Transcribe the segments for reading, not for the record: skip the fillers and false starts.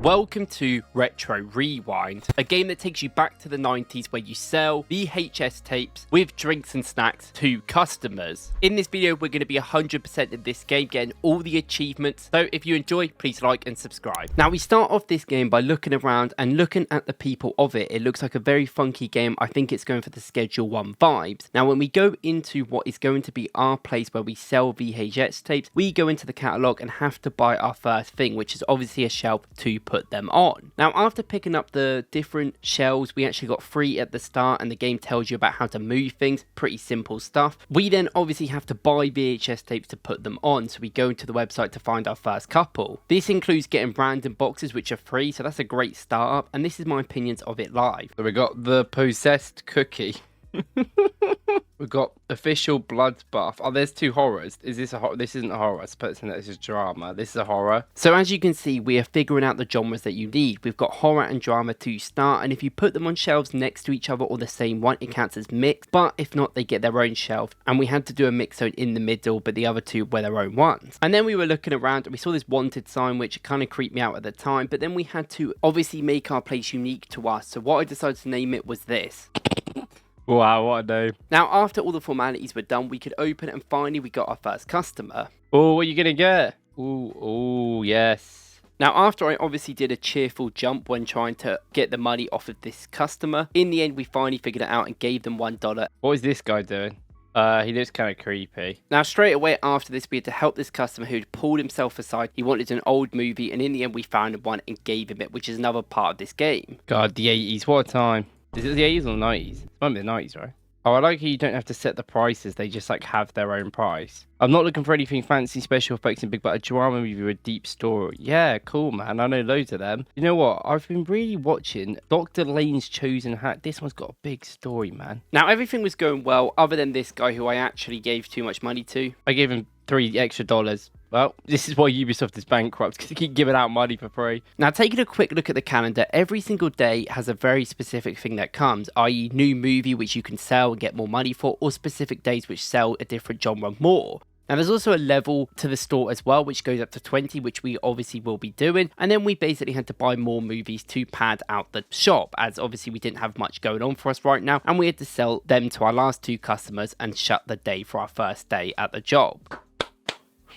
Welcome to Retro Rewind, a game that takes you back to the 90s where you sell VHS tapes with drinks and snacks to customers. In this video, we're going to be 100% in this game, getting all the achievements, so if you enjoy, please like and subscribe. Now, we start off this game by looking around and looking at the people of it. It looks like a very funky game. I think it's going for the Schedule 1 vibes. Now, when we go into what is going to be our place where we sell VHS tapes, we go into the catalogue and have to buy our first thing, which is obviously a shelf to put them on. Now, after picking up the different shelves, we actually got 3 at the start, and the game tells you about how to move things. Pretty simple stuff. We then obviously have to buy VHS tapes to put them on, so we go into the website to find our first couple. This includes getting random boxes which are free, so that's a great startup, and this is my opinions of it live. So we got the possessed cookie. We've got official bloodbath. Oh, there's 2 horrors. Is this a horror? This isn't a horror. I suppose this is drama. This is a horror. So as you can see, we are figuring out the genres that you need. We've got horror and drama to start, and if you put them on shelves next to each other or the same one, it counts as mixed. But if not, they get their own shelf. And we had to do a mix zone in the middle, but the other 2 were their own ones. And then we were looking around and we saw this wanted sign, which kind of creeped me out at the time. But then we had to obviously make our place unique to us. So what I decided to name it was this. Wow, what a name. Now, after all the formalities were done, we could open it, and finally we got our first customer. Oh, what are you going to get? Oh, yes. Now, after I obviously did a cheerful jump when trying to get the money off of this customer, in the end we finally figured it out and gave them $1. What is this guy doing? He looks kind of creepy. Now, straight away after this, we had to help this customer who'd pulled himself aside. He wanted an old movie, and in the end we found one and gave him it, which is another part of this game. God, the 80s, what a time. Is it the 80s or the 90s? It might be the 90s, right? Oh, I like how you don't have to set the prices. They just, have their own price. I'm not looking for anything fancy, special effects and big, but a drama movie with a deep story. Yeah, cool, man. I know loads of them. You know what? I've been really watching Dr. Lane's Chosen Hat. This one's got a big story, man. Now, everything was going well, other than this guy who I actually gave too much money to. I gave him $3 extra. Well, this is why Ubisoft is bankrupt, because they keep giving out money for free. Now, taking a quick look at the calendar, every single day has a very specific thing that comes, i.e. new movie which you can sell and get more money for, or specific days which sell a different genre more. Now, there's also a level to the store as well, which goes up to 20, which we obviously will be doing. And then we basically had to buy more movies to pad out the shop, as obviously we didn't have much going on for us right now. And we had to sell them to our last 2 customers and shut the day for our first day at the job.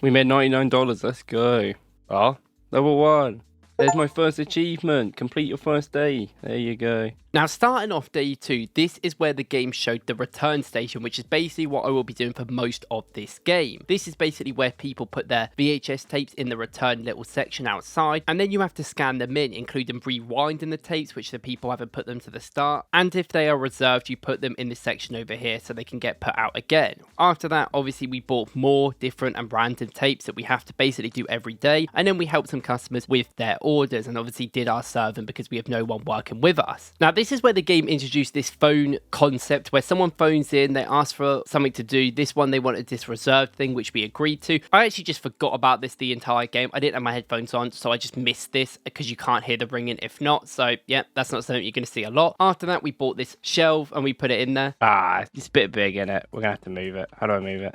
We made $99. Let's go. Oh, level 1. There's my first achievement. Complete your first day. There you go. Now, starting off day 2, this is where the game showed the return station, which is basically what I will be doing for most of this game. This is basically where people put their VHS tapes in the return little section outside, and then you have to scan them in, including rewinding the tapes, which the people haven't put them to the start, and if they are reserved, you put them in this section over here so they can get put out again. After that, obviously, we bought more different and random tapes that we have to basically do every day, and then we helped some customers with their orders, and obviously did our serving because we have no one working with us. Now, this is where the game introduced this phone concept where someone phones in, they ask for something to do. This one, they wanted this reserved thing, which we agreed to. I actually just forgot about this the entire game. I didn't have my headphones on, so I just missed this because you can't hear the ringing if not. So, yeah, that's not something you're going to see a lot. After that, we bought this shelf and we put it in there. Ah, it's a bit big, isn't it? We're going to have to move it. How do I move it?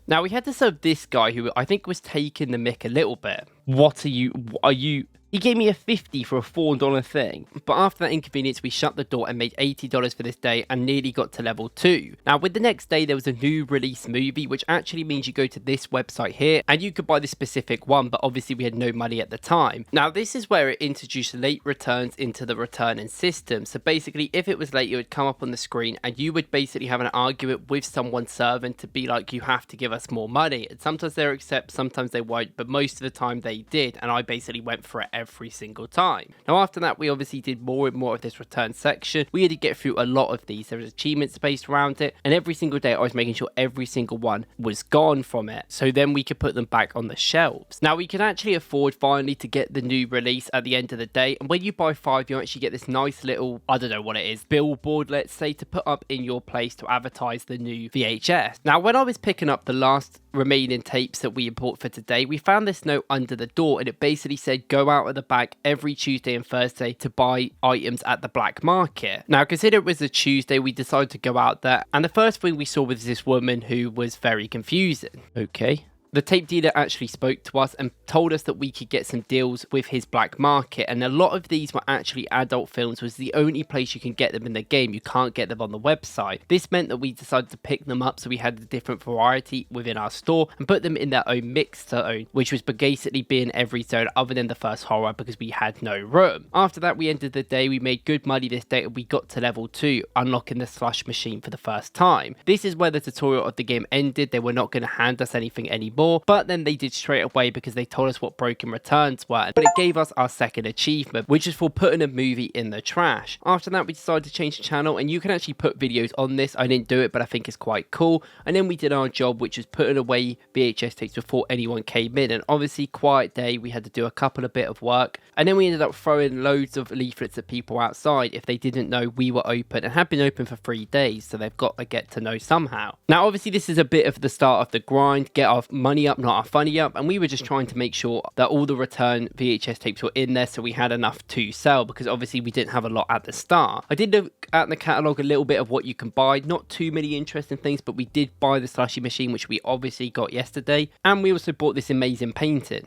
Now, we had to serve this guy who I think was taking the mick a little bit. What are you... He gave me a 50 for a $4 thing, but after that inconvenience, we shut the door and made $80 for this day and nearly got to level 2. Now, with the next day, there was a new release movie, which actually means you go to this website here and you could buy this specific one, but obviously we had no money at the time. Now, this is where it introduced late returns into the returning system. So basically, if it was late, it would come up on the screen and you would basically have an argument with someone serving to be like, you have to give us more money. And sometimes they'll accept, sometimes they won't, but most of the time they did, and I basically went for it every single time. Now, after that, we obviously did more and more of this return section. We had to get through a lot of these. There was achievements based around it, and every single day I was making sure every single one was gone from it, so then we could put them back on the shelves. Now, we can actually afford finally to get the new release at the end of the day, and when you buy 5, you actually get this nice little, I don't know what it is, billboard, let's say, to put up in your place to advertise the new VHS. Now, when I was picking up the last remaining tapes that we import for today, we found this note under the door, and it basically said go out of the bag every Tuesday and Thursday to buy items at the black market. Now, consider it was a Tuesday, we decided to go out there, and the first thing we saw was this woman who was very confusing. Okay. The tape dealer actually spoke to us and told us that we could get some deals with his black market, and a lot of these were actually adult films, was the only place you can get them in the game. You can't get them on the website. This meant that we decided to pick them up so we had a different variety within our store and put them in their own mixed zone, which was basically be in every zone other than the first horror because we had no room. After that, we ended the day. We made good money this day and we got to level 2, unlocking the slush machine for the first time. This is where the tutorial of the game ended. They were not going to hand us anything anymore, but then they did straight away because they told us what broken returns were, but it gave us our second achievement, which is for putting a movie in the trash. After that, we decided to change the channel, and you can actually put videos on this. I didn't do it, but I think it's quite cool. And then we did our job, which was putting away VHS tapes before anyone came in, and obviously quiet day, we had to do a couple of bit of work, and then we ended up throwing loads of leaflets at people outside if they didn't know we were open and had been open for 3 days, so they've got to get to know somehow. Now obviously this is a bit of the start of the grind, get our money up, not our funny up, and we were just trying to make sure that all the return VHS tapes were in there so we had enough to sell, because obviously we didn't have a lot at the start. I did look at the catalogue a little bit of what you can buy, not too many interesting things, but we did buy the slushy machine, which we obviously got yesterday, and we also bought this amazing painting.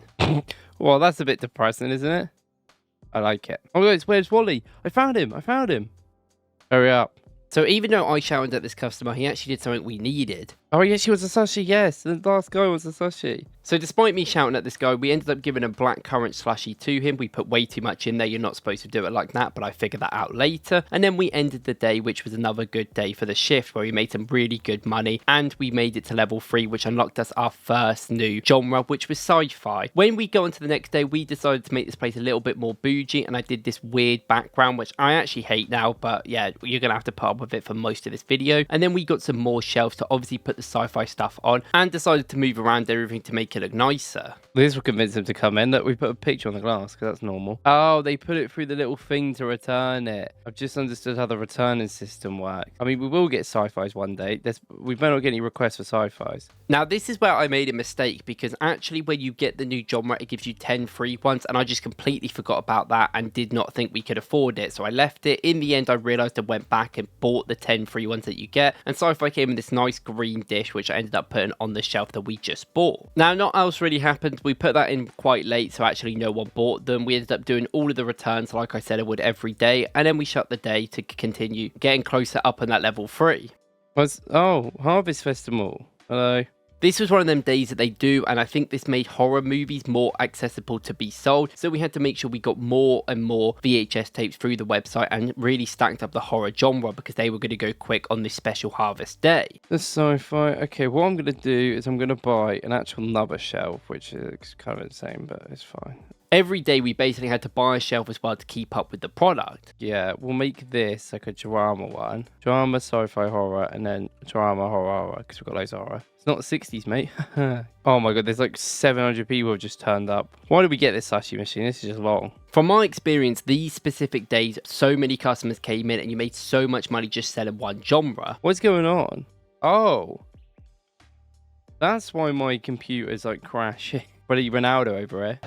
Well, that's a bit depressing, isn't it? I like it. Oh, guys, where's Wally? I found him. Hurry up. So even though I shouted at this customer, he actually did something we needed. Oh, yes, she was a sushi. Yes, the last guy was a sushi. So despite me shouting at this guy, we ended up giving a black currant slushy to him. We put way too much in there. You're not supposed to do it like that, but I figured that out later. And then we ended the day, which was another good day for the shift, where we made some really good money, and we made it to level 3, which unlocked us our first new genre, which was sci-fi. When we go on to the next day, we decided to make this place a little bit more bougie, and I did this weird background, which I actually hate now, but yeah, you're gonna have to put up with it for most of this video. And then we got some more shelves to obviously put the sci-fi stuff on, and decided to move around everything to make it look nicer. This will convince them to come in. That we put a picture on the glass because that's normal. Oh, they put it through the little thing to return it. I've just understood how the returning system works. I mean, we will get sci-fis one day. We better not get any requests for sci-fis. Now, this is where I made a mistake, because actually when you get the new genre, it gives you 10 free ones, and I just completely forgot about that and did not think we could afford it, so I left it. In the end, I realised I went back and bought the 10 free ones that you get, and sci-fi came in this nice green dish, which I ended up putting on the shelf that we just bought. Now, not else really happened. We put that in quite late, so actually no one bought them. We ended up doing all of the returns like I said I would every day, and then we shut the day to continue getting closer up on that level 3. Oh, Harvest Festival. Hello. This was one of them days that they do, and I think this made horror movies more accessible to be sold, so we had to make sure we got more and more VHS tapes through the website and really stacked up the horror genre, because they were going to go quick on this special harvest day. The sci-fi. Okay, what I'm going to do is I'm going to buy an actual another shelf, which is kind of insane, but it's fine. Every day we basically had to buy a shelf as well to keep up with the product. Yeah, we'll make this like a drama one. Drama, sci-fi, horror, and then drama, horror, because we've got loads of horror. It's not the 60s, mate. Oh my god, there's like 700 people have just turned up. Why did we get this sushi machine? This is just long. From my experience, these specific days, so many customers came in and you made so much money just selling one genre. What's going on? Oh. That's why my computer's like crashing. Bloody Ronaldo over here.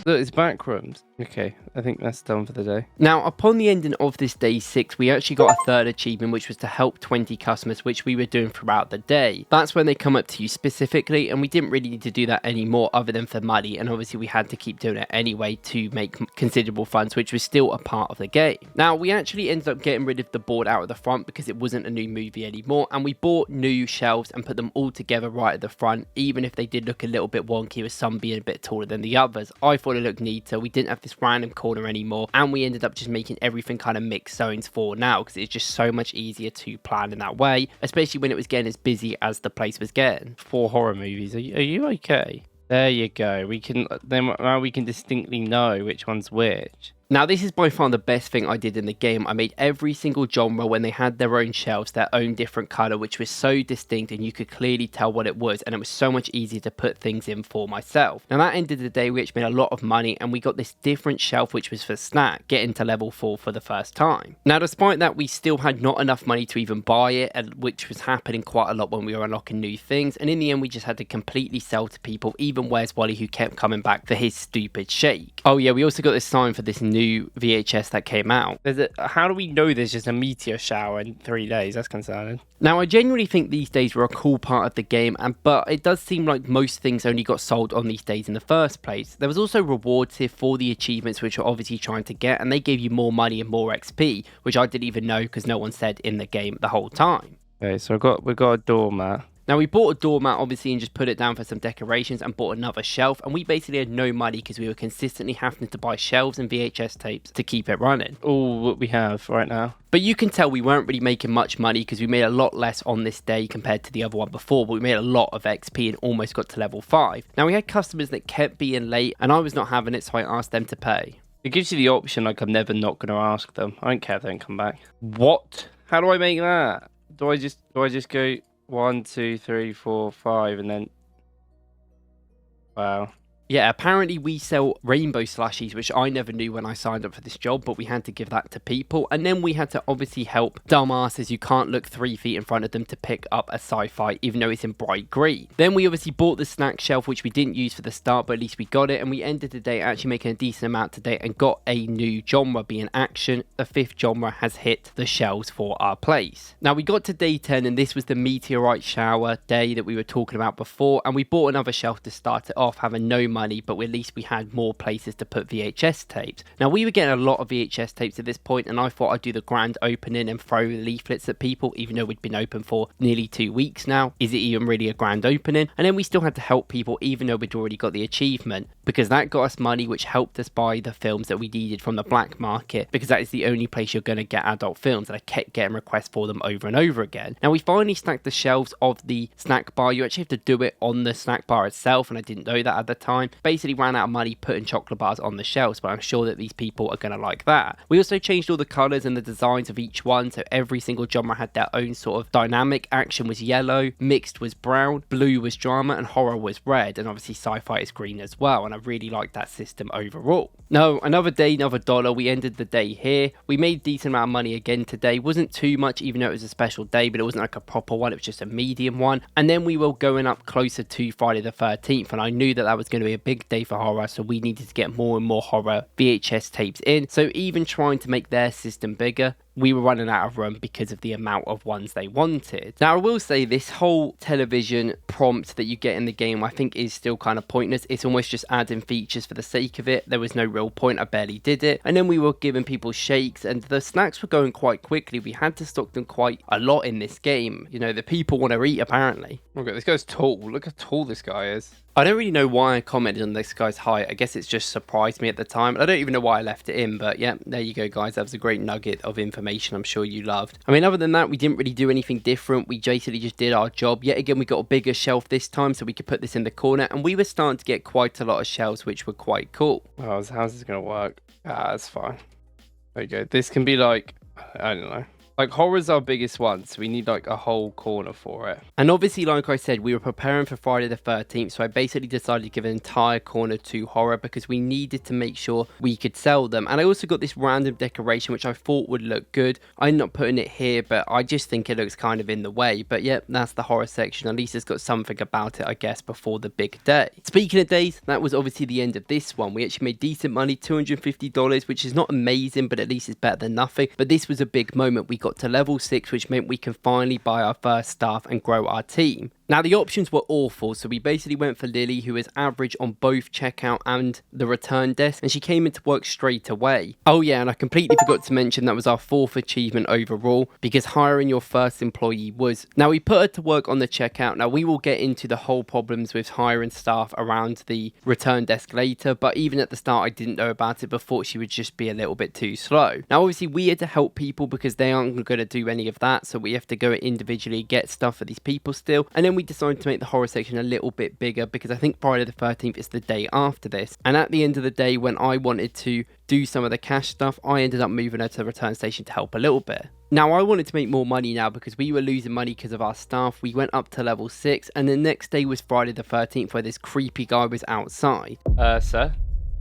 Look, it's backrooms. Okay, I think that's done for the day. Now, upon the ending of this day 6, we actually got a third achievement, which was to help 20 customers, which we were doing throughout the day. That's when they come up to you specifically, and we didn't really need to do that anymore other than for money, and obviously we had to keep doing it anyway to make considerable funds, which was still a part of the game. Now, we actually ended up getting rid of the board out of the front because it wasn't a new movie anymore, and we bought new shelves and put them all together right at the front, even if they did look a little bit wonky with some being a bit taller than the others. I thought it looked neater. We didn't have this random corner anymore, and we ended up just making everything kind of mixed zones for now, because it's just so much easier to plan in that way, especially when it was getting as busy as the place was getting. 4 horror movies. Are you okay? There you go. Now we can distinctly know which one's which. Now, this is by far the best thing I did in the game. I made every single genre when they had their own shelves, their own different colour, which was so distinct and you could clearly tell what it was, and it was so much easier to put things in for myself. Now, that ended the day, which made a lot of money, and we got this different shelf, which was for snack, getting to level 4 for the first time. Now, despite that, we still had not enough money to even buy it, which was happening quite a lot when we were unlocking new things, and in the end, we just had to completely sell to people, even Where's Wally, who kept coming back for his stupid shake. Oh yeah, we also got this sign for this new new VHS that came out. How do we know there's just a meteor shower in 3 days? That's concerning. Now, I genuinely think these days were a cool part of the game, but it does seem like most things only got sold on these days in the first place. There was also rewards here for the achievements, which you're obviously trying to get, and they gave you more money and more XP, which I didn't even know because no one said in the game the whole time. Okay, so we've got a doormat. Now, we bought a doormat, obviously, and just put it down for some decorations and bought another shelf. And we basically had no money because we were consistently having to buy shelves and VHS tapes to keep it running. All what we have right now. But you can tell we weren't really making much money because we made a lot less on this day compared to the other one before. But we made a lot of XP and almost got to level 5. Now, we had customers that kept being late and I was not having it, so I asked them to pay. It gives you the option, like, I'm never not going to ask them. I don't care if they don't come back. What? How do I make that? Do I just go 1, 2, 3, 4, 5, and then... Wow. Yeah, apparently we sell rainbow slushies, which I never knew when I signed up for this job, but we had to give that to people. And then we had to obviously help dumbasses who can't look 3 feet in front of them to pick up a sci-fi, even though it's in bright green. Then we obviously bought the snack shelf, which we didn't use for the start, but at least we got it. And we ended the day actually making a decent amount today and got a new genre, being action. The 5th genre has hit the shelves for our place. Now, we got to day 10, and this was the meteorite shower day that we were talking about before. And we bought another shelf to start it off, having no money, but at least we had more places to put VHS tapes. Now, we were getting a lot of VHS tapes at this point, and I thought I'd do the grand opening and throw leaflets at people, even though we'd been open for nearly 2 weeks now. Is it even really a grand opening? And then we still had to help people, even though we'd already got the achievement, because that got us money, which helped us buy the films that we needed from the black market, because that is the only place you're going to get adult films, and I kept getting requests for them over and over again. Now, we finally stacked the shelves of the snack bar. You actually have to do it on the snack bar itself, and I didn't know that at the time. Basically ran out of money putting chocolate bars on the shelves, but I'm sure that these people are going to like that. We also changed all the colours and the designs of each one, so every single genre had their own sort of dynamic. Action was yellow, mixed was brown, blue was drama, and horror was red, and obviously sci-fi is green as well, and I really liked that system overall. No, another day, another dollar. We ended the day here. We made a decent amount of money again today. Wasn't too much, even though it was a special day, but it wasn't like a proper one. It was just a medium one. And then we were going up closer to Friday the 13th, and I knew that that was going to be a big day for horror, so we needed to get more and more horror VHS tapes in. So even trying to make their system bigger, we were running out of room because of the amount of ones they wanted. Now, I will say this whole television prompt that you get in the game, I think is still kind of pointless. It's almost just adding features for the sake of it. There was no real point. I barely did it. And then we were giving people shakes, and the snacks were going quite quickly. We had to stock them quite a lot in this game. You know, the people want to eat, apparently. Okay, this guy's tall. Look how tall this guy is. I don't really know why I commented on this guy's height. I guess it's just surprised me at the time. I don't even know why I left it in, but yeah, there you go, guys. That was a great nugget of information I'm sure you loved. I mean, other than that, we didn't really do anything different. We basically just did our job. Yet again, we got a bigger shelf this time, so we could put this in the corner, and we were starting to get quite a lot of shelves, which were quite cool. Oh, how's this going to work? That's fine. There you go. This can be like, I don't know. Like, horror's our biggest one, so we need like a whole corner for it. And obviously, like I said, we were preparing for Friday the 13th, so I basically decided to give an entire corner to horror because we needed to make sure we could sell them. And I also got this random decoration, which I thought would look good. I'm not putting it here, but I just think it looks kind of in the way. But yeah, that's the horror section. At least it's got something about it, I guess, before the big day. Speaking of days, that was obviously the end of this one. We actually made decent money, $250, which is not amazing, but at least it's better than nothing. But this was a big moment. We got to level 6, which meant we can finally buy our first staff and grow our team. Now, the options were awful, so we basically went for Lily, who is average on both checkout and the return desk, and she came into work straight away. Oh yeah, and I completely forgot to mention that was our 4th achievement overall, because hiring your first employee was. Now, we put her to work on the checkout. Now, we will get into the whole problems with hiring staff around the return desk later, but even at the start, I didn't know about it, but thought she would just be a little bit too slow. Now, obviously, we had to help people because they aren't going to do any of that, so we have to go individually get stuff for these people still, and then we decided to make the horror section a little bit bigger because I think Friday the 13th is the day after this. And at the end of the day, when I wanted to do some of the cash stuff, I ended up moving her to the return station to help a little bit. Now, I wanted to make more money now because we were losing money because of our staff. We went up to level 6, and the next day was Friday the 13th where this creepy guy was outside. Sir?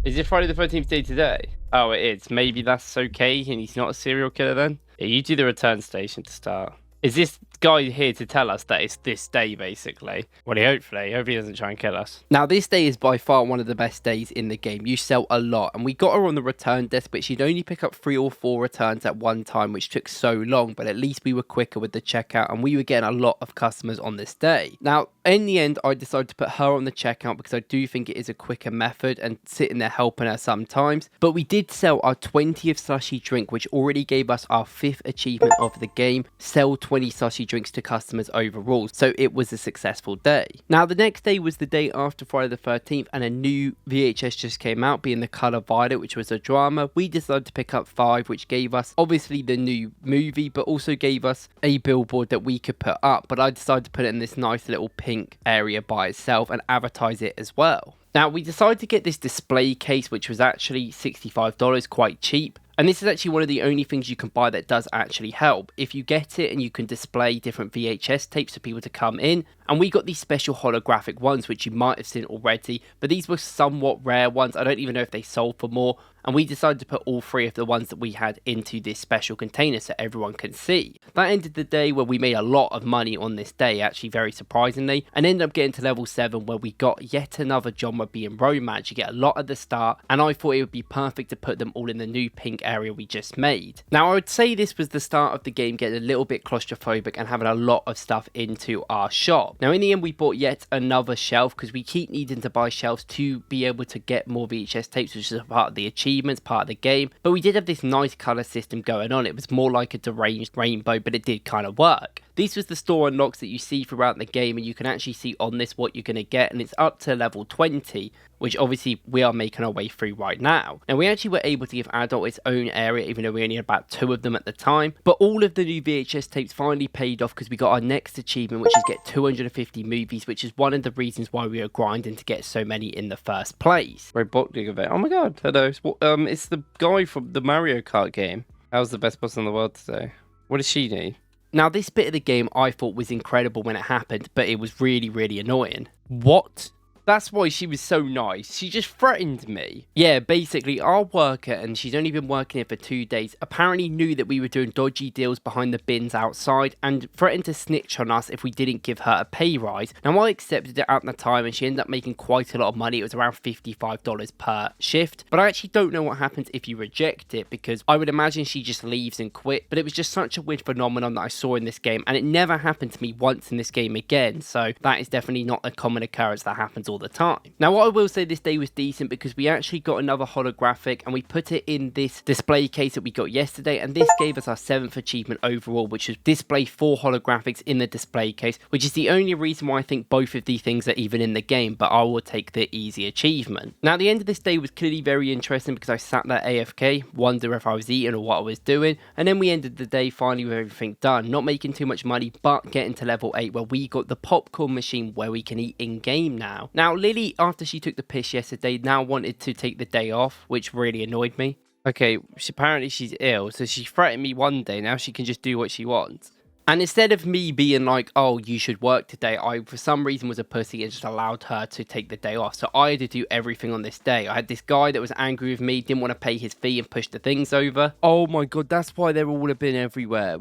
Is it Friday the 13th day today? Oh, it is. Maybe that's okay and he's not a serial killer then? Yeah, you do the return station to start. Is this guy here to tell us that it's this day, basically. Well, hopefully he doesn't try and kill us. Now, this day is by far one of the best days in the game. You sell a lot, and we got her on the return desk, but she'd only pick up 3 or 4 returns at one time, which took so long, but at least we were quicker with the checkout, and we were getting a lot of customers on this day. Now, in the end, I decided to put her on the checkout because I do think it is a quicker method and sitting there helping her sometimes. But we did sell our 20th slushy drink, which already gave us our 5th achievement of the game, sell 20 slushy drinks to customers overall. So it was a successful day. Now, the next day was the day after Friday the 13th, and a new VHS just came out, being The Color Violet, which was a drama. We decided to pick up 5, which gave us obviously the new movie, but also gave us a billboard that we could put up. But I decided to put it in this nice little pink area by itself and advertise it as well. Now, we decided to get this display case, which was actually $65, quite cheap. And this is actually one of the only things you can buy that does actually help. If you get it and you can display different VHS tapes for people to come in. And we got these special holographic ones, which you might have seen already. But these were somewhat rare ones. I don't even know if they sold for more. And we decided to put all 3 of the ones that we had into this special container so everyone can see. That ended the day where we made a lot of money on this day, actually very surprisingly. And ended up getting to level 7 where we got yet another genre being romance. You get a lot at the start. And I thought it would be perfect to put them all in the new pink area we just made. Now, I would say this was the start of the game getting a little bit claustrophobic and having a lot of stuff into our shop. Now, in the end, we bought yet another shelf because we keep needing to buy shelves to be able to get more VHS tapes, which is a part of the achievements, part of the game. But we did have this nice color system going on. It was more like a deranged rainbow, but it did kind of work. This was the store unlocks that you see throughout the game, and you can actually see on this what you're going to get, and it's up to level 20, which obviously we are making our way through right now. Now, we actually were able to give Adult its own area, even though we only had about 2 of them at the time, but all of the new VHS tapes finally paid off because we got our next achievement, which is get 250 movies, which is one of the reasons why we were grinding to get so many in the first place. Robotic of it. Oh my god, hello. It's the guy from the Mario Kart game. That was the best boss in the world today. What does she need? Now, this bit of the game I thought was incredible when it happened, but it was really, really annoying. What? That's why she was so nice. She just threatened me. Yeah, basically, our worker, and she's only been working here for 2 days, apparently knew that we were doing dodgy deals behind the bins outside and threatened to snitch on us if we didn't give her a pay rise. Now, I accepted it at the time, and she ended up making quite a lot of money. It was around $55 per shift. But I actually don't know what happens if you reject it, because I would imagine she just leaves and quit. But it was just such a weird phenomenon that I saw in this game, and it never happened to me once in this game again. So that is definitely not a common occurrence that happens all the time. Now, what I will say, this day was decent because we actually got another holographic and we put it in this display case that we got yesterday, and this gave us our 7th achievement overall, which was display 4 holographics in the display case, which is the only reason why I think both of these things are even in the game, but I will take the easy achievement. Now, the end of this day was clearly very interesting because I sat there AFK, wonder if I was eating or what I was doing, and then we ended the day finally with everything done, not making too much money, but getting to level 8 where we got the popcorn machine where we can eat in-game now. Now, Lily, after she took the piss yesterday, now wanted to take the day off, which really annoyed me. Okay, apparently she's ill, so she threatened me one day, now she can just do what she wants. And instead of me being like, oh, you should work today, I, for some reason, was a pussy and just allowed her to take the day off. So I had to do everything on this day. I had this guy that was angry with me, didn't want to pay his fee and push the things over. Oh my god, that's why they're all been everywhere.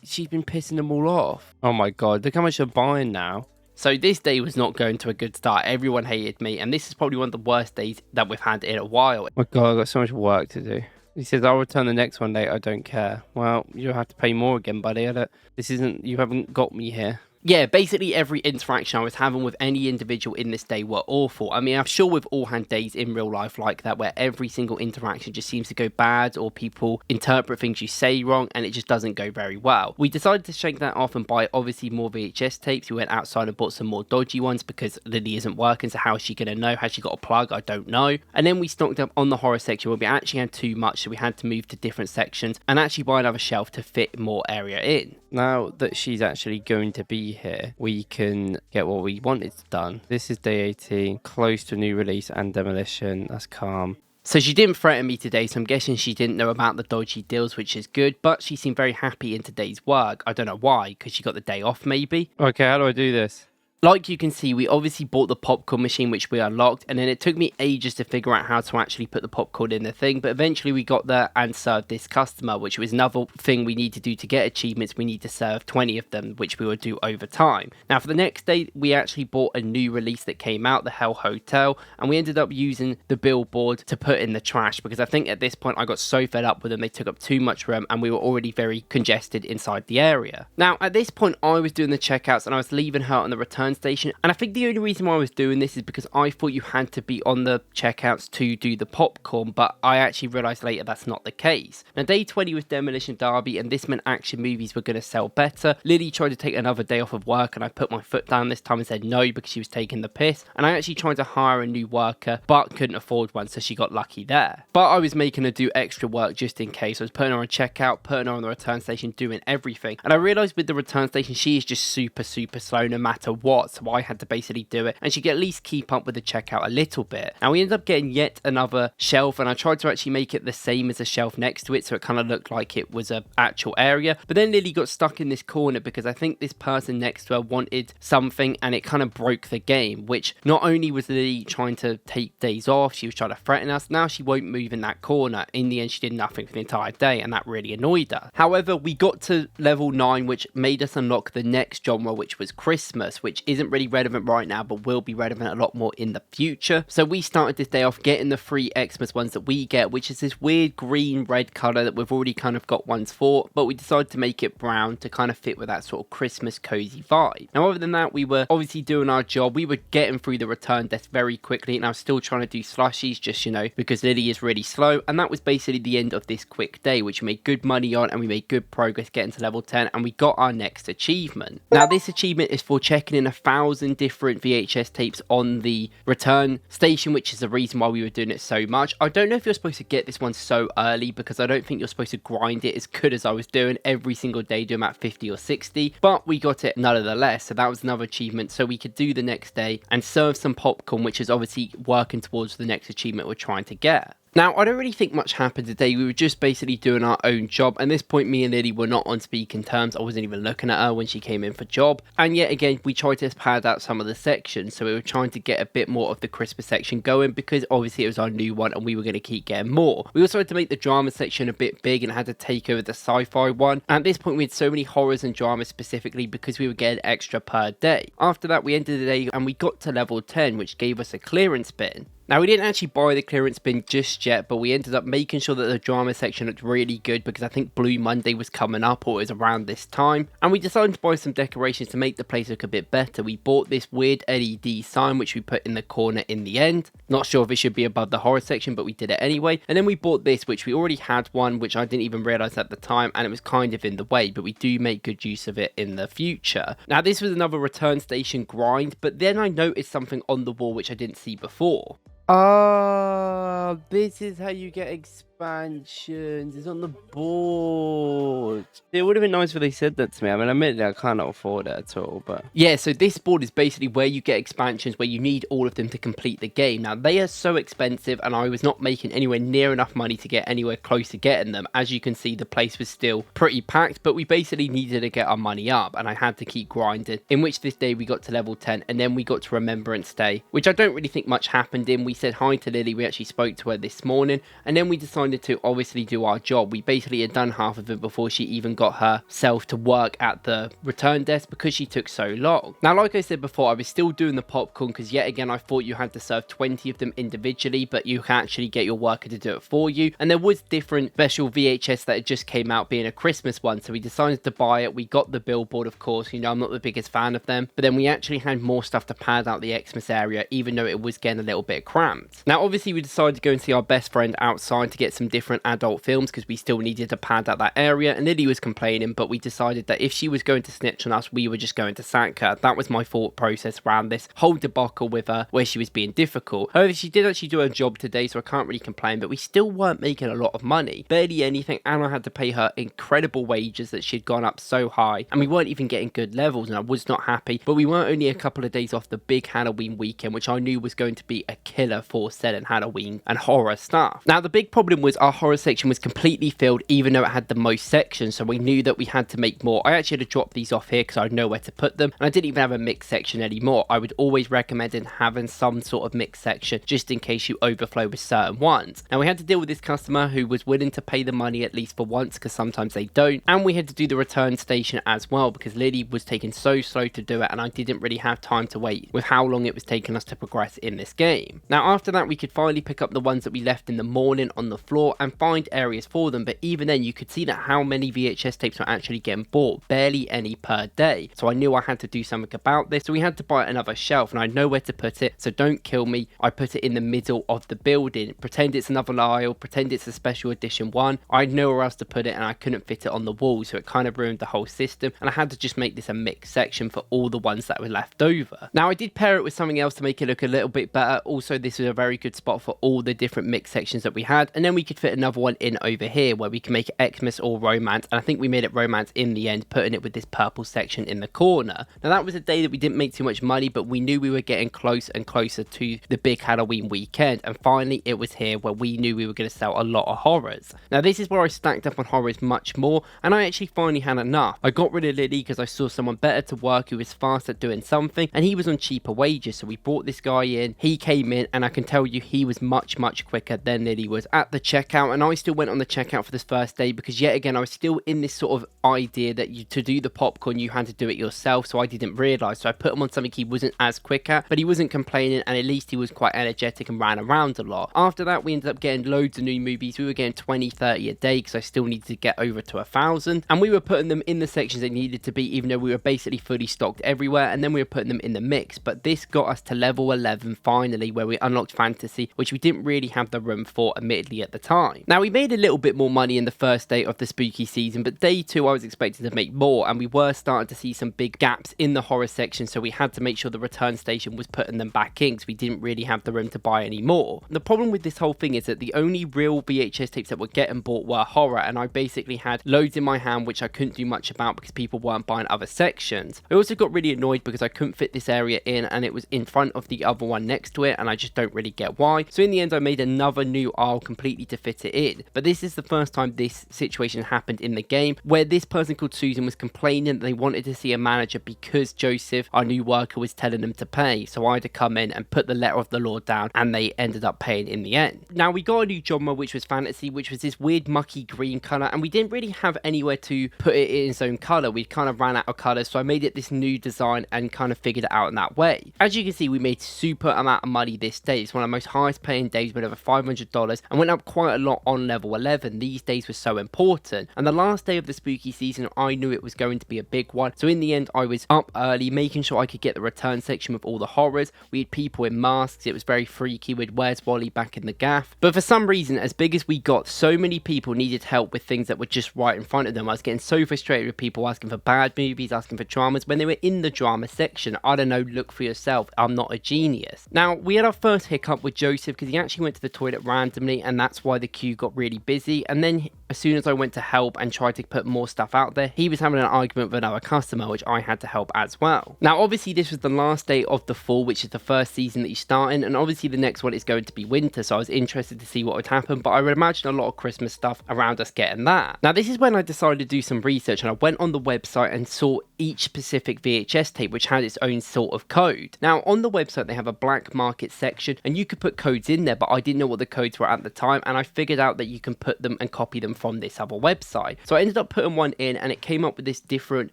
She's been pissing them all off. Oh my god, look how much they're buying now. So this day was not going to a good start. Everyone hated me, and this is probably one of the worst days that we've had in a while. Oh my god, I've got so much work to do. He says, I'll return the next one late, I don't care. Well, you'll have to pay more again, buddy. You haven't got me here. Yeah, basically every interaction I was having with any individual in this day were awful. I mean, I'm sure we've all had days in real life like that where every single interaction just seems to go bad, or people interpret things you say wrong and it just doesn't go very well. We decided to shake that off and buy obviously more VHS tapes. We went outside and bought some more dodgy ones because Lily isn't working, so how is she going to know? Has she got a plug? I don't know. And then we stocked up on the horror section where we actually had too much, so we had to move to different sections and actually buy another shelf to fit more area in. Now that she's actually going to be here, we can get what we wanted done. This is day 18, close to new release and demolition. That's calm. So she didn't threaten me today, so I'm guessing she didn't know about the dodgy deals, which is good, but she seemed very happy in today's work. I don't know why, because she got the day off maybe. Okay, how do I do this? Like you can see, we obviously bought the popcorn machine, which we unlocked, and then it took me ages to figure out how to actually put the popcorn in the thing, but eventually we got there and served this customer, which was another thing we need to do to get achievements. We need to serve 20 of them, which we will do over time. Now for the next day, we actually bought a new release that came out, the Hell Hotel, and we ended up using the billboard to put in the trash, because I think at this point I got so fed up with them, they took up too much room and we were already very congested inside the area. Now at this point I was doing the checkouts and I was leaving her on the return station, and I think the only reason why I was doing this is because I thought you had to be on the checkouts to do the popcorn, but I actually realised later that's not the case. Now day 20 was Demolition Derby, and this meant action movies were going to sell better. Lily tried to take another day off of work and I put my foot down this time and said no because she was taking the piss, and I actually tried to hire a new worker but couldn't afford one, so she got lucky there. But I was making her do extra work just in case. I was putting her on checkout, putting her on the return station, doing everything, and I realised with the return station she is just super slow no matter what, so I had to basically do it and she could at least keep up with the checkout a little bit. Now we ended up getting yet another shelf, and I tried to actually make it the same as a shelf next to it so it kind of looked like it was a actual area, but then Lily got stuck in this corner because I think this person next to her wanted something and it kind of broke the game, which not only was Lily trying to take days off, she was trying to threaten us. Now she won't move in that corner. In the end she did nothing for the entire day and that really annoyed her. However, we got to level 9, which made us unlock the next genre, which was Christmas, which isn't really relevant right now but will be relevant a lot more in the future. So we started this day off getting the free Xmas ones that we get, which is this weird green red colour that we've already kind of got ones for, but we decided to make it brown to kind of fit with that sort of Christmas cozy vibe. Now other than that, we were obviously doing our job. We were getting through the return desk very quickly, and I was still trying to do slushies just, you know, because Lily is really slow, and that was basically the end of this quick day, which we made good money on and we made good progress getting to level 10, and we got our next achievement. Now this achievement is for checking in 1,000 different VHS tapes on the return station, which is the reason why we were doing it so much. I don't know if you're supposed to get this one so early because I don't think you're supposed to grind it as good as I was doing every single day, doing about 50 or 60, but we got it nonetheless, so that was another achievement so we could do the next day and serve some popcorn, which is obviously working towards the next achievement we're trying to get. Now, I don't really think much happened today. We were just basically doing our own job. At this point, me and Lily were not on speaking terms. I wasn't even looking at her when she came in for job. And yet again, we tried to pad out some of the sections. So we were trying to get a bit more of the Christmas section going because obviously it was our new one and we were going to keep getting more. We also had to make the drama section a bit big and had to take over the sci-fi one. And at this point, we had so many horrors and dramas specifically because we were getting extra per day. After that, we ended the day and we got to level 10, which gave us a clearance bin. Now, we didn't actually buy the clearance bin just yet, but we ended up making sure that the drama section looked really good because I think Blue Monday was coming up, or it was around this time. And we decided to buy some decorations to make the place look a bit better. We bought this weird LED sign, which we put in the corner in the end. Not sure if it should be above the horror section, but we did it anyway. And then we bought this, which we already had one, which I didn't even realise at the time, and it was kind of in the way, but we do make good use of it in the future. Now, this was another return station grind, but then I noticed something on the wall which I didn't see before. Oh, this is how you get expansions. It's on the board. It would have been nice if they said that to me. I mean, admittedly, I cannot afford it at all, but... Yeah, so this board is basically where you get expansions, where you need all of them to complete the game. Now, they are so expensive, and I was not making anywhere near enough money to get anywhere close to getting them. As you can see, the place was still pretty packed, but we basically needed to get our money up, and I had to keep grinding, in which this day we got to level 10, and then we got to Remembrance Day, which I don't really think much happened in. We said hi to Lily, we actually spoke to her this morning, and then we decided to obviously do our job. We basically had done half of it before she even got herself to work at the return desk because she took so long. Now, like I said before, I was still doing the popcorn because yet again I thought you had to serve 20 of them individually, but you can actually get your worker to do it for you, and there was different special VHS that had just came out being a Christmas one, so we decided to buy it. We got the billboard, of course, you know, I'm not the biggest fan of them, but then we actually had more stuff to pad out the Xmas area, even though it was getting a little bit cramped. Now, obviously we decided to go and see our best friend outside to get some different adult films because we still needed to pad out that area, and Lily was complaining, but we decided that if she was going to snitch on us, we were just going to sack her. That was my thought process around this whole debacle with her where she was being difficult. However, she did actually do her job today, so I can't really complain, but we still weren't making a lot of money, barely anything, and I had to pay her incredible wages that she'd gone up so high, and we weren't even getting good levels, and I was not happy. But we weren't only a couple of days off the big Halloween weekend, which I knew was going to be a killer killer for selling Halloween and horror stuff. Now, the big problem was our horror section was completely filled, even though it had the most sections, so we knew that we had to make more. I actually had to drop these off here because I know where to put them, and I didn't even have a mixed section anymore. I would always recommend having some sort of mixed section just in case you overflow with certain ones. Now, we had to deal with this customer who was willing to pay the money at least for once, because sometimes they don't, and we had to do the return station as well because Lily was taking so slow to do it, and I didn't really have time to wait with how long it was taking us to progress in this game. Now, after that, we could finally pick up the ones that we left in the morning on the floor and find areas for them, but even then you could see that how many VHS tapes were actually getting bought, barely any per day. So I knew I had to do something about this, so we had to buy another shelf, and I know where to put it, so don't kill me. I put it in the middle of the building. Pretend it's another aisle, pretend it's a special edition one. I know where else to put it, and I couldn't fit it on the wall, so it kind of ruined the whole system, and I had to just make this a mixed section for all the ones that were left over. Now, I did pair it with something else to make it look a little bit better. Also, this was a very good spot for all the different mixed sections that we had, and then we could fit another one in over here where we can make it Xmas or romance, and I think we made it romance in the end, putting it with this purple section in the corner. Now, that was a day that we didn't make too much money, but we knew we were getting close and closer to the big Halloween weekend, and finally it was here where we knew we were going to sell a lot of horrors. Now, this is where I stacked up on horrors much more, and I actually finally had enough. I got rid of Lily because I saw someone better to work who was fast at doing something, and he was on cheaper wages, so we brought this guy in. He came in, and I can tell you he was much quicker than Lily was at the checkout, and I still went on the checkout for this first day because yet again I was still in this sort of idea that to do the popcorn you had to do it yourself, so I didn't realise. So I put him on something he wasn't as quick at, but he wasn't complaining, and at least he was quite energetic and ran around a lot. After that, we ended up getting loads of new movies. We were getting 20-30 a day because I still needed to get over to 1,000, and we were putting them in the sections they needed to be, even though we were basically fully stocked everywhere, and then we were putting them in the mix. But this got us to level 11 finally, where we unlocked fantasy, which we didn't really have the room for admittedly at the time. Now, we made a little bit more money in the first day of the spooky season, but day 2 I was expecting to make more, and we were starting to see some big gaps in the horror section, so we had to make sure the return station was putting them back in because we didn't really have the room to buy any more. The problem with this whole thing is that the only real VHS tapes that were getting bought were horror, and I basically had loads in my hand which I couldn't do much about because people weren't buying other sections. I also got really annoyed because I couldn't fit this area in, and it was in front of the other one next to it, and I just don't really get why. So in the end I made another new aisle completely to fit it in. But this is the first time this situation happened in the game, where this person called Susan was complaining that they wanted to see a manager because Joseph, our new worker, was telling them to pay. So I had to come in and put the letter of the law down, and they ended up paying in the end. Now, we got a new genre, which was fantasy, which was this weird mucky green colour, and we didn't really have anywhere to put it in its own colour. We kind of ran out of colours, so I made it this new design and kind of figured it out in that way. As you can see, we made super amount of money this day. It's one of the most highest paying days with over $500, and went up quite a lot on level 11. These days were so important, and the last day of the spooky season I knew it was going to be a big one, so in the end I was up early making sure I could get the return section with all the horrors. We had people in masks, it was very freaky with Where's Wally back in the gaff, but for some reason, as big as we got, so many people needed help with things that were just right in front of them. I was getting so frustrated with people asking for bad movies, asking for dramas when they were in the drama section. I don't know, look for yourself, I'm not a genius. Now, we had our first hiccup with Joseph because he actually went to the toilet randomly, and that's why the queue got really busy. And then as soon as I went to help and tried to put more stuff out there, he was having an argument with another customer, which I had to help as well. Now, obviously this was the last day of the fall, which is the first season that you start in, and obviously the next one is going to be winter, so I was interested to see what would happen, but I would imagine a lot of Christmas stuff around us getting that. Now, this is when I decided to do some research, and I went on the website and saw each specific VHS tape which had its own sort of code. Now, on the website they have a black market section, and you could put codes in there, but I didn't know what the codes were at the time, and I figured out that you can put them and copy them from this other website. So I ended up putting one in, and it came up with this different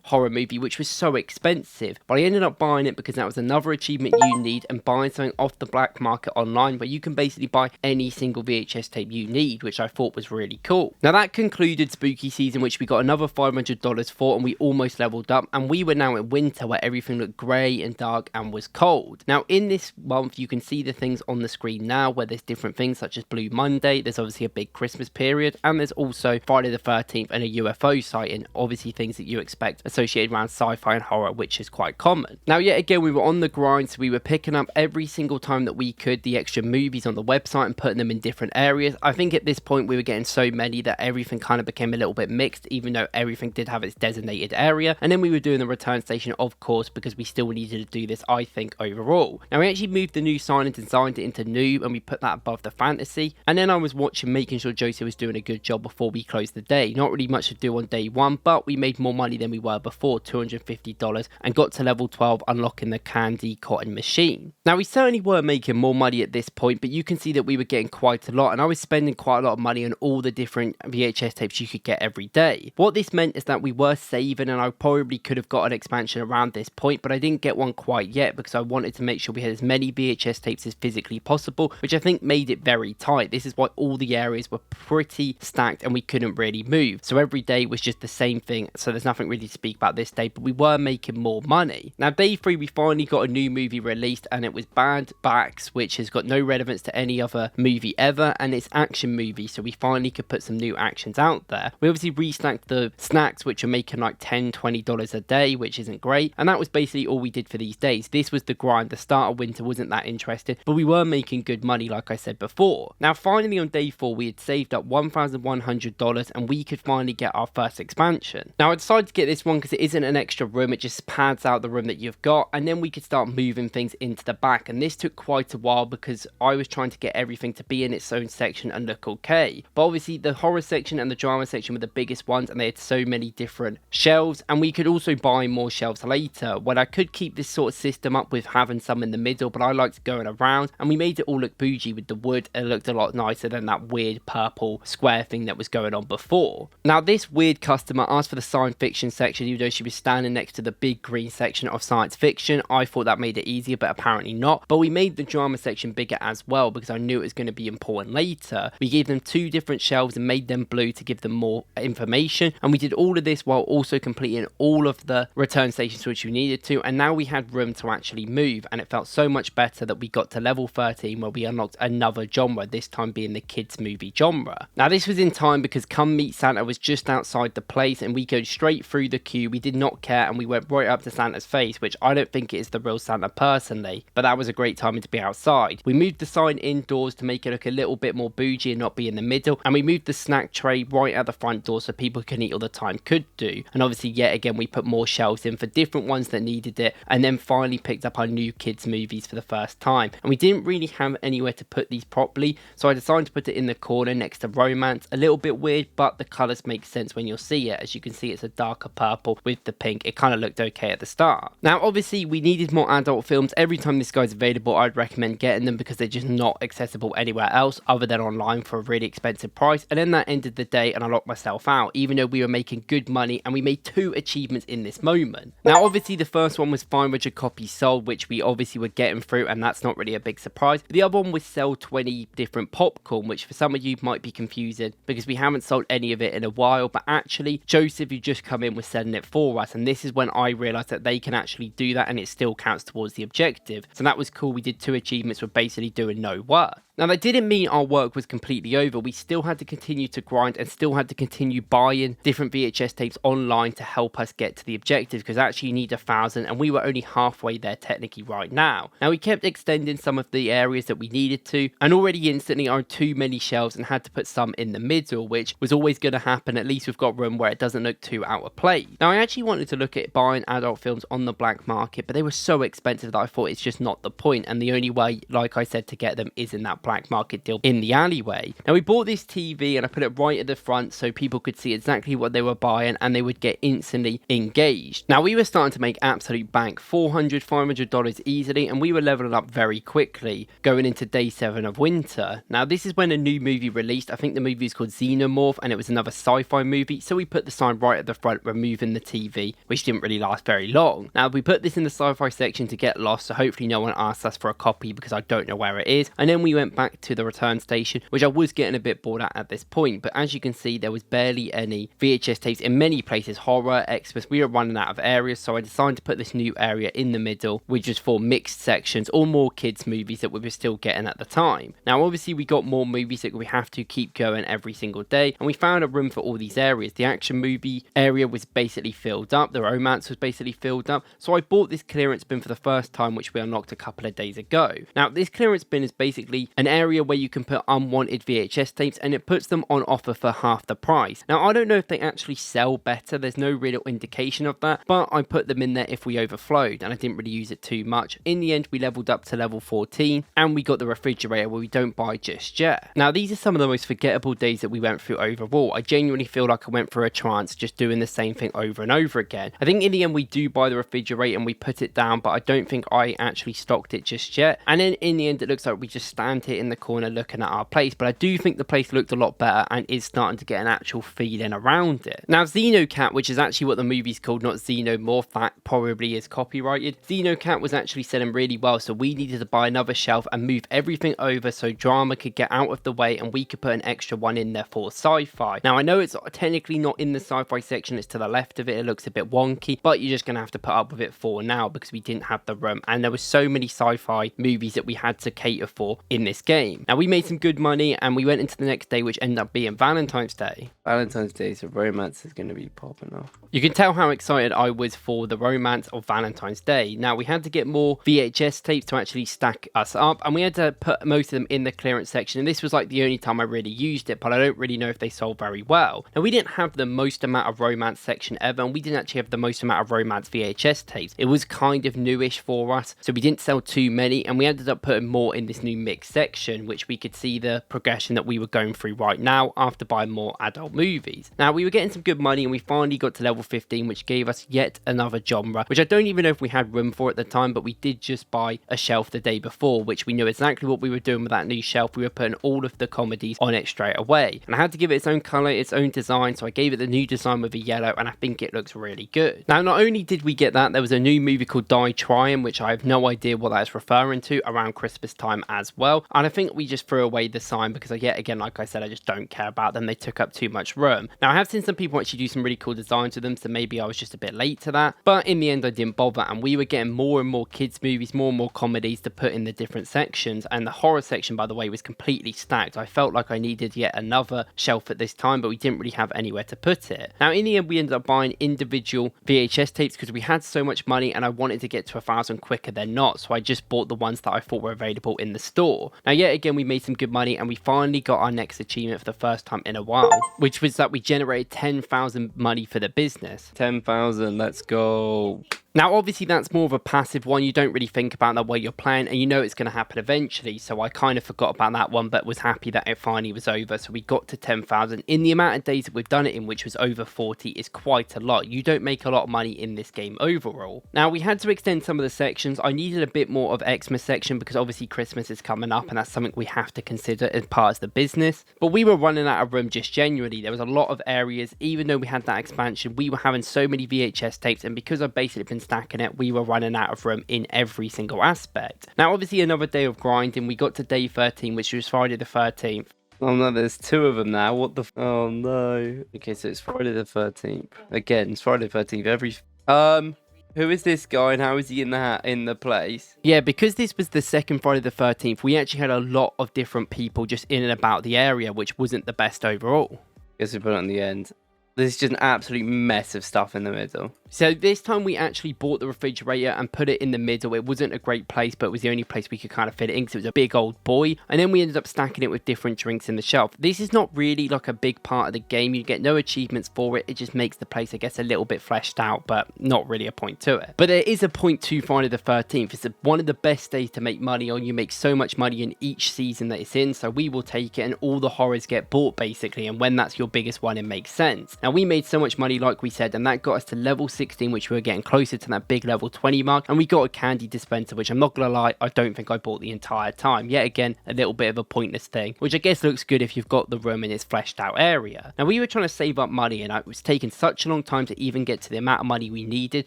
horror movie which was so expensive, but I ended up buying it because that was another achievement you need, and buying something off the black market online where you can basically buy any single VHS tape you need, which I thought was really cool. Now, that concluded spooky season, which we got another $500 for, and we almost leveled up, and we were now in winter where everything looked grey and dark and was cold. Now, in this month you can see the things on the screen now where there's different things such as Blue Monday, there's obviously a big Christmas period, and there's also also Friday the 13th and a UFO sighting, obviously things that you expect associated around sci-fi and horror, which is quite common. Now, yet again, we were on the grind, so we were picking up every single time that we could the extra movies on the website and putting them in different areas. I think at this point we were getting so many that everything kind of became a little bit mixed, even though everything did have its designated area. And then we were doing the return station, of course, because we still needed to do this, I think, overall. Now, we actually moved the new sign and designed it into new, and we put that above the fantasy. And then I was watching, making sure Josie was doing a good job before we closed the day. Not really much to do on day one, but we made more money than we were before, $250, and got to level 12, unlocking the candy cotton machine. Now, we certainly were making more money at this point, but you can see that we were getting quite a lot, and I was spending quite a lot of money on all the different VHS tapes you could get every day. What this meant is that we were saving, and I probably could have got an expansion around this point, but I didn't get one quite yet because I wanted to make sure we had as many VHS tapes as physically possible, which I think made it very tight. This is why all the areas were pretty stacked and we couldn't really move. So every day was just the same thing, so there's nothing really to speak about this day, but we were making more money. Now, day 3, we finally got a new movie released, and it was Bad Backs, which has got no relevance to any other movie ever, and it's action movie, so we finally could put some new actions out there. We obviously restacked the snacks, which are making like $10-20 a day, which isn't great, and that was basically all we did for these days. This was the grind. The start of winter wasn't that interesting, but we were making good money, like I said before. Now, finally on day 4, we had saved up $1,100, and we could finally get our first expansion. Now, I decided to get this one because it isn't an extra room, it just pads out the room that you've got, and then we could start moving things into the back. And this took quite a while because I was trying to get everything to be in its own section and look okay. But obviously the horror section and the drama section were the biggest ones, and they had so many different shelves, and we could also buy more shelves later. When I could keep this sort of system up with having some in the middle, but I liked going around, and we made it all look bougie with the wood. It looked a lot nicer than that weird purple square thing that was going on before. Now, this weird customer asked for the science fiction section, even though she was standing next to the big green section of science fiction. I thought that made it easier, but apparently not. But we made the drama section bigger as well because I knew it was going to be important later. We gave them 2 different shelves and made them blue to give them more information, and we did all of this while also completing all of the return stations which we needed to, and now we had room to actually move, and it felt so much better that we got to level 13 where we unlocked another genre, this time being the kids movie genre. Now, this was in time because Come Meet Santa was just outside the place, and we go straight through the queue. We did not care, and we went right up to Santa's face, which I don't think it is the real Santa personally, but that was a great timing to be outside. We moved the sign indoors to make it look a little bit more bougie and not be in the middle, and we moved the snack tray right at the front door so people can eat all the time could do. And obviously, yet again, we put more shelves in for different ones that needed it, and then finally picked up our new kids movies for the first time. And we didn't really have anywhere to put these properly, so I decided to put it in the corner next to romance. A little bit weird, but the colours make sense when you'll see it. As you can see, it's a darker purple with the pink. It kind of looked okay at the start. Now, obviously, we needed more adult films. Every time this guy's available, I'd recommend getting them because they're just not accessible anywhere else other than online for a really expensive price. And then that ended the day, and I locked myself out, even though we were making good money, and we made 2 achievements in this moment. Now, obviously, the first one was 500 copies sold, which we obviously were getting through, and that's not really a big surprise. The other one was sell 20 different popcorn, which for some of you might be confusing because we haven't sold any of it in a while, but actually, Joseph, who just come in, was selling it for us, and this is when I realised that they can actually do that, and it still counts towards the objective. So that was cool. We did 2 achievements with basically doing no work. Now, that didn't mean our work was completely over. We still had to continue to grind and still had to continue buying different VHS tapes online to help us get to the objective, because actually you need 1,000, and we were only halfway there technically right now. Now, we kept extending some of the areas that we needed to, and already instantly owned too many shelves and had to put some in the middle, which was always going to happen. At least we've got room where it doesn't look too out of place. Now, I actually wanted to look at buying adult films on the black market, but they were so expensive that I thought it's just not the point, and the only way, like I said, to get them is in that black market deal in the alleyway. Now, we bought this TV and I put it right at the front so people could see exactly what they were buying and they would get instantly engaged. Now, we were starting to make absolute bank, $400-500 easily, and we were leveling up very quickly going into day 7 of winter. Now, this is when a new movie released. I think the movie is called Xenomorph, and it was another sci-fi movie, so we put the sign right at the front, removing the TV, which didn't really last very long. Now, we put this in the sci-fi section to get lost, so hopefully no one asked us for a copy because I don't know where it is, and then we went back back to the return station, which I was getting a bit bored at this point. But as you can see, there was barely any VHS tapes in many places. Horror, Xmas, we were running out of areas, so I decided to put this new area in the middle, which was for mixed sections or more kids movies that we were still getting at the time. Now obviously we got more movies that we have to keep going every single day, and we found a room for all these areas. The action movie area was basically filled up, the romance was basically filled up, so I bought this clearance bin for the first time, which we unlocked a couple of days ago. Now this clearance bin is basically an area where you can put unwanted VHS tapes, and it puts them on offer for half the price. Now I don't know if they actually sell better, there's no real indication of that, but I put them in there if we overflowed, and I didn't really use it too much. In the end we leveled up to level 14, and we got the refrigerator where we don't buy just yet. Now these are some of the most forgettable days that we went through overall. I genuinely feel like I went through a trance just doing the same thing over and over again. I think in the end we do buy the refrigerator and we put it down, but I don't think I actually stocked it just yet. And then in the end it looks like we just stand here in the corner looking at our place, but I do think the place looked a lot better and is starting to get an actual feeling around it. Now Xenocat, which is actually what the movie's called, not Xenomorph, that probably is copyrighted. Xenocat was actually selling really well, so we needed to buy another shelf and move everything over so drama could get out of the way and we could put an extra one in there for sci-fi. Now I know it's technically not in the sci-fi section, it's to the left of it, it looks a bit wonky, but you're just gonna have to put up with it for now because we didn't have the room, and there were so many sci-fi movies that we had to cater for in this game. Now we made some good money and we went into the next day, which ended up being Valentine's Day. Valentine's Day, so romance is going to be popping off. You can tell how excited I was for the romance of Valentine's Day. Now we had to get more VHS tapes to actually stack us up, and we had to put most of them in the clearance section, and this was like the only time I really used it, but I don't really know if they sold very well. Now we didn't have the most amount of romance section ever, and we didn't actually have the most amount of romance VHS tapes. It was kind of newish for us, so we didn't sell too many, and we ended up putting more in this new mixed section, which we could see the progression that we were going through right now after buying more adult movies. Now we were getting some good money and we finally got to level 15, which gave us yet another genre, which I don't even know if we had room for at the time, but we did just buy a shelf the day before, which we knew exactly what we were doing with that new shelf. We were putting all of the comedies on it straight away, and I had to give it its own colour, its own design, so I gave it the new design with a yellow, and I think it looks really good. Now not only did we get that, there was a new movie called Die Trying, which I have no idea what that is referring to, around Christmas time as well, and I think we just threw away the sign because yet again, like I said, I just don't care about them. They took up too much room. Now I have seen some people actually do some really cool designs with them, so maybe I was just a bit late to that, but in the end I didn't bother, and we were getting more and more kids movies, more and more comedies to put in the different sections, and the horror section, by the way, was completely stacked. I felt like I needed yet another shelf at this time, but we didn't really have anywhere to put it. Now in the end we ended up buying individual VHS tapes because we had so much money and I wanted to get to 1,000 quicker than not, so I just bought the ones that I thought were available in the store. Now yet again we made some good money and we finally got our next achievement for the first time in a while, which was that we generated 10,000 money for the business. 10,000, let's go. Now obviously that's more of a passive one, you don't really think about that while you're playing, and you know it's going to happen eventually, so I kind of forgot about that one, but was happy that it finally was over. So we got to 10,000 in the amount of days that we've done it in, which was over 40, is quite a lot. You don't make a lot of money in this game overall. Now we had to extend some of the sections. I needed a bit more of Xmas section because obviously Christmas is coming up and that's something we have to consider as part of the business, but we were running out of room just genuinely. There was a lot of areas, even though we had that expansion, we were having so many VHS tapes, and because I've basically been stacking it, we were running out of room in every single aspect. Now obviously another day of grinding, we got to day 13, which was Friday the 13th. Oh no, there's two of them now. What the oh no. Okay, so it's Friday the 13th. Again, it's Friday the 13th. Who is this guy and how is he in the place? Yeah, because this was the second Friday the 13th, we actually had a lot of different people just in and about the area, which wasn't the best overall. Guess we put it on the end. There's just an absolute mess of stuff in the middle. So this time we actually bought the refrigerator and put it in the middle. It wasn't a great place, but it was the only place we could kind of fit it in because it was a big old boy. And then we ended up stacking it with different drinks in the shelf. This is not really like a big part of the game. You get no achievements for it. It just makes the place, I guess, a little bit fleshed out, but not really a point to it. But there is a point to Friday the 13th. It's one of the best days to make money on. You make so much money in each season that it's in, so we will take it, and all the horrors get bought basically. And when that's your biggest one, it makes sense. Now we made so much money like we said, and that got us to level 16, which we were getting closer to that big level 20 mark, and we got a candy dispenser, which I'm not gonna lie, I don't think I bought the entire time. Yet again, a little bit of a pointless thing, which I guess looks good if you've got the room in its fleshed out area. Now we were trying to save up money, and it was taking such a long time to even get to the amount of money we needed,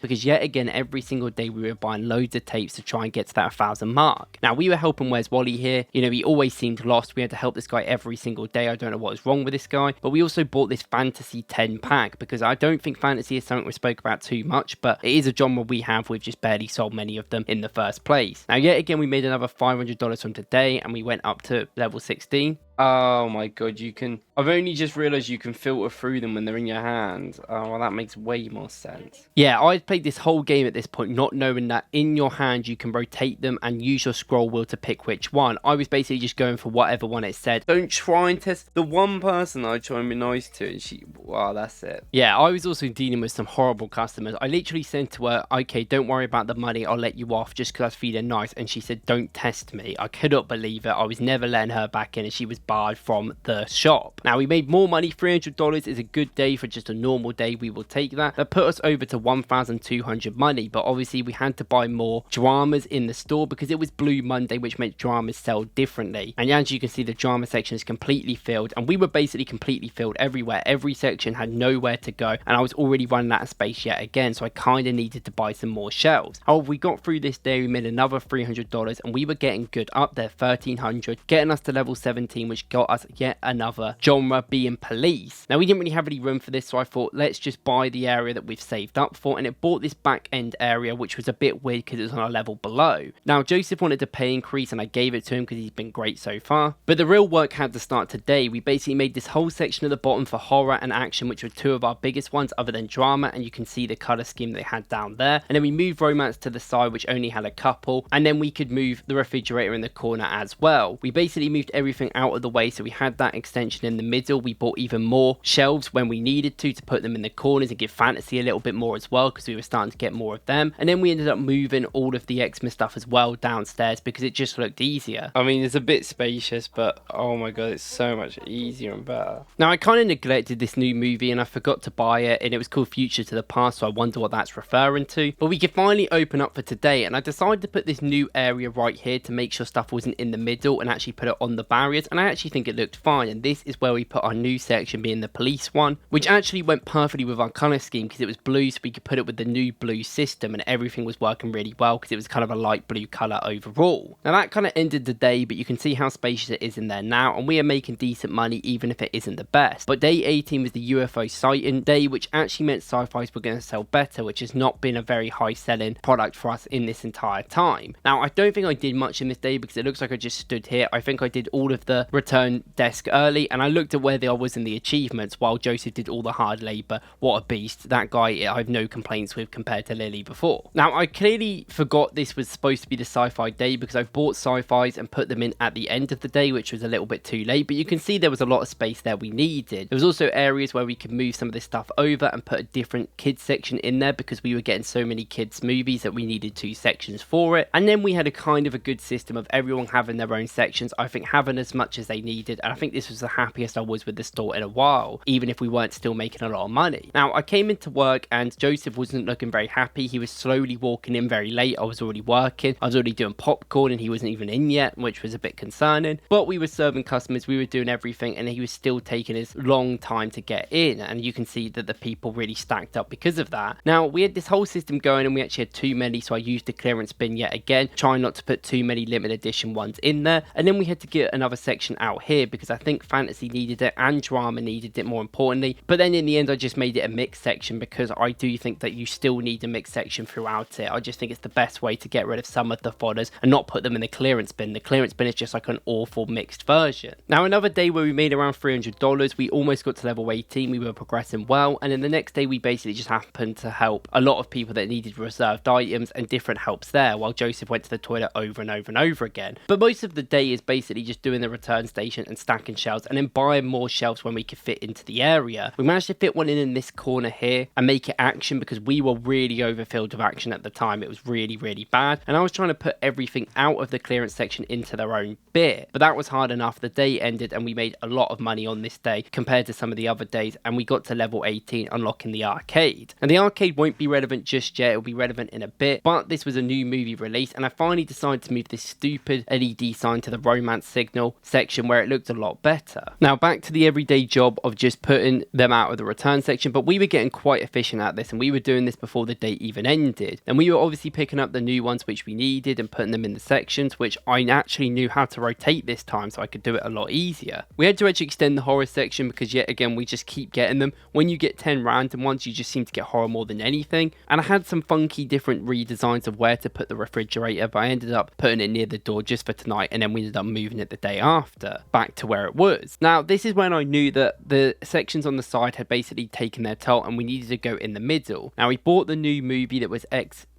because yet again every single day we were buying loads of tapes to try and get to that 1,000 mark. Now we were helping Where's Wally here. You know, he always seemed lost. We had to help this guy every single day. I don't know what was wrong with this guy, but we also bought this fantasy 10 pack because I don't think fantasy is something we spoke about too much, but it is a genre we have. We've just barely sold many of them in the first place. Now yet again we made another $500 from today, and we went up to level 16. Oh my god, you can... I've only just realised you can filter through them when they're in your hand. Oh, well, that makes way more sense. Yeah, I'd played this whole game at this point not knowing that in your hand you can rotate them and use your scroll wheel to pick which one. I was basically just going for whatever one it said. Don't try and test the one person I try and be nice to, and she... Wow, that's it. Yeah, I was also dealing with some horrible customers. I literally said to her, okay, don't worry about the money, I'll let you off just because I was feeling nice, and she said, don't test me. I could not believe it. I was never letting her back in, and she was barred from the shop. Now we made more money. $300 is a good day for just a normal day. We will take that. That put us over to 1,200 money, but obviously we had to buy more dramas in the store because it was Blue Monday, which meant dramas sell differently. And as you can see, the drama section is completely filled, and we were basically completely filled everywhere. Every section had nowhere to go, and I was already running out of space yet again, so I kind of needed to buy some more shelves. However, we got through this day. We made another $300, and we were getting good up there, 1,300, getting us to level 17, which got us yet another genre, being police. Now we didn't really have any room for this, so I thought let's just buy the area that we've saved up for, and it bought this back end area, which was a bit weird because it was on a level below. Now Joseph wanted a pay increase, and I gave it to him because he's been great so far, but the real work had to start today. We basically made this whole section at the bottom for horror and action, which were two of our biggest ones other than drama, and you can see the color scheme they had down there. And then we moved romance to the side, which only had a couple, and then we could move the refrigerator in the corner as well. We basically moved everything out of the way, so we had that extension in the middle. We bought even more shelves when we needed to put them in the corners and give fantasy a little bit more as well, because we were starting to get more of them. And then we ended up moving all of the Xmas stuff as well downstairs because it just looked easier. I mean, it's a bit spacious, but oh my god, it's so much easier and better. Now I kind of neglected this new movie and I forgot to buy it, and it was called Future to the Past, so I wonder what that's referring to. But we could finally open up for today, and I decided to put this new area right here to make sure stuff wasn't in the middle and actually put it on the barriers, and I actually think it looked fine. And this is where we put our new section, being the police one, which actually went perfectly with our color scheme because it was blue, so we could put it with the new blue system, and everything was working really well because it was kind of a light blue color overall. Now that kind of ended the day, but you can see how spacious it is in there now, and we are making decent money even if it isn't the best. But day 18 was the UFO sighting day, which actually meant sci-fis were going to sell better, which has not been a very high selling product for us in this entire time. Now I don't think I did much in this day because it looks like I just stood here. I think I did all of the return desk early, and I looked at where I was in the achievements while Joseph did all the hard labor. What a beast. That guy I have no complaints with compared to Lily before. Now I clearly forgot this was supposed to be the sci-fi day because I bought sci-fis and put them in at the end of the day, which was a little bit too late, but you can see there was a lot of space there we needed. There was also areas where we could move some of this stuff over and put a different kids section in there because we were getting so many kids movies that we needed 2 sections for it. And then we had a kind of a good system of everyone having their own sections, I think having as much as they needed, and I think this was the happiest I was with the store in a while, even if we weren't still making a lot of money. Now I came into work and Joseph wasn't looking very happy. He was slowly walking in very late. I was already working, I was already doing popcorn, and he wasn't even in yet, which was a bit concerning. But we were serving customers, we were doing everything, and he was still taking his long time to get in, and you can see that the people really stacked up because of that. Now we had this whole system going, and we actually had too many, so I used the clearance bin yet again, trying not to put too many limited edition ones in there. And then we had to get another section out here because I think fantasy needed it and drama needed it more importantly. But then in the end I just made it a mixed section because I do think that you still need a mixed section throughout it. I just think it's the best way to get rid of some of the fodders and not put them in the clearance bin. The clearance bin is just like an awful mixed version. Now another day where we made around $300, we almost got to level 18, we were progressing well, and then the next day we basically just happened to help a lot of people that needed reserved items and different helps there, while Joseph went to the toilet over and over and over again. But most of the day is basically just doing the return return station and stacking shelves and then buying more shelves when we could fit into the area. We managed to fit one in this corner here and make it action because we were really overfilled with action at the time. It was really, really bad. And I was trying to put everything out of the clearance section into their own bit. But that was hard enough. The day ended and we made a lot of money on this day compared to some of the other days. And we got to level 18, unlocking the arcade. And the arcade won't be relevant just yet. It'll be relevant in a bit. But this was a new movie release. And I finally decided to move this stupid LED sign to the romance signal section where it looked a lot better. Now back to the everyday job of just putting them out of the return section. But we were getting quite efficient at this. And we were doing this before the day even ended. And we were obviously picking up the new ones which we needed and putting them in the sections, which I actually knew how to rotate this time so I could do it a lot easier. We had to actually extend the horror section because yet again we just keep getting them. When you get 10 random ones, you just seem to get horror more than anything. And I had some funky different redesigns of where to put the refrigerator, but I ended up putting it near the door just for tonight, and then we ended up moving it the day after back to where it was. Now this is when I knew that the sections on the side had basically taken their toll and we needed to go in the middle. Now we bought the new movie that was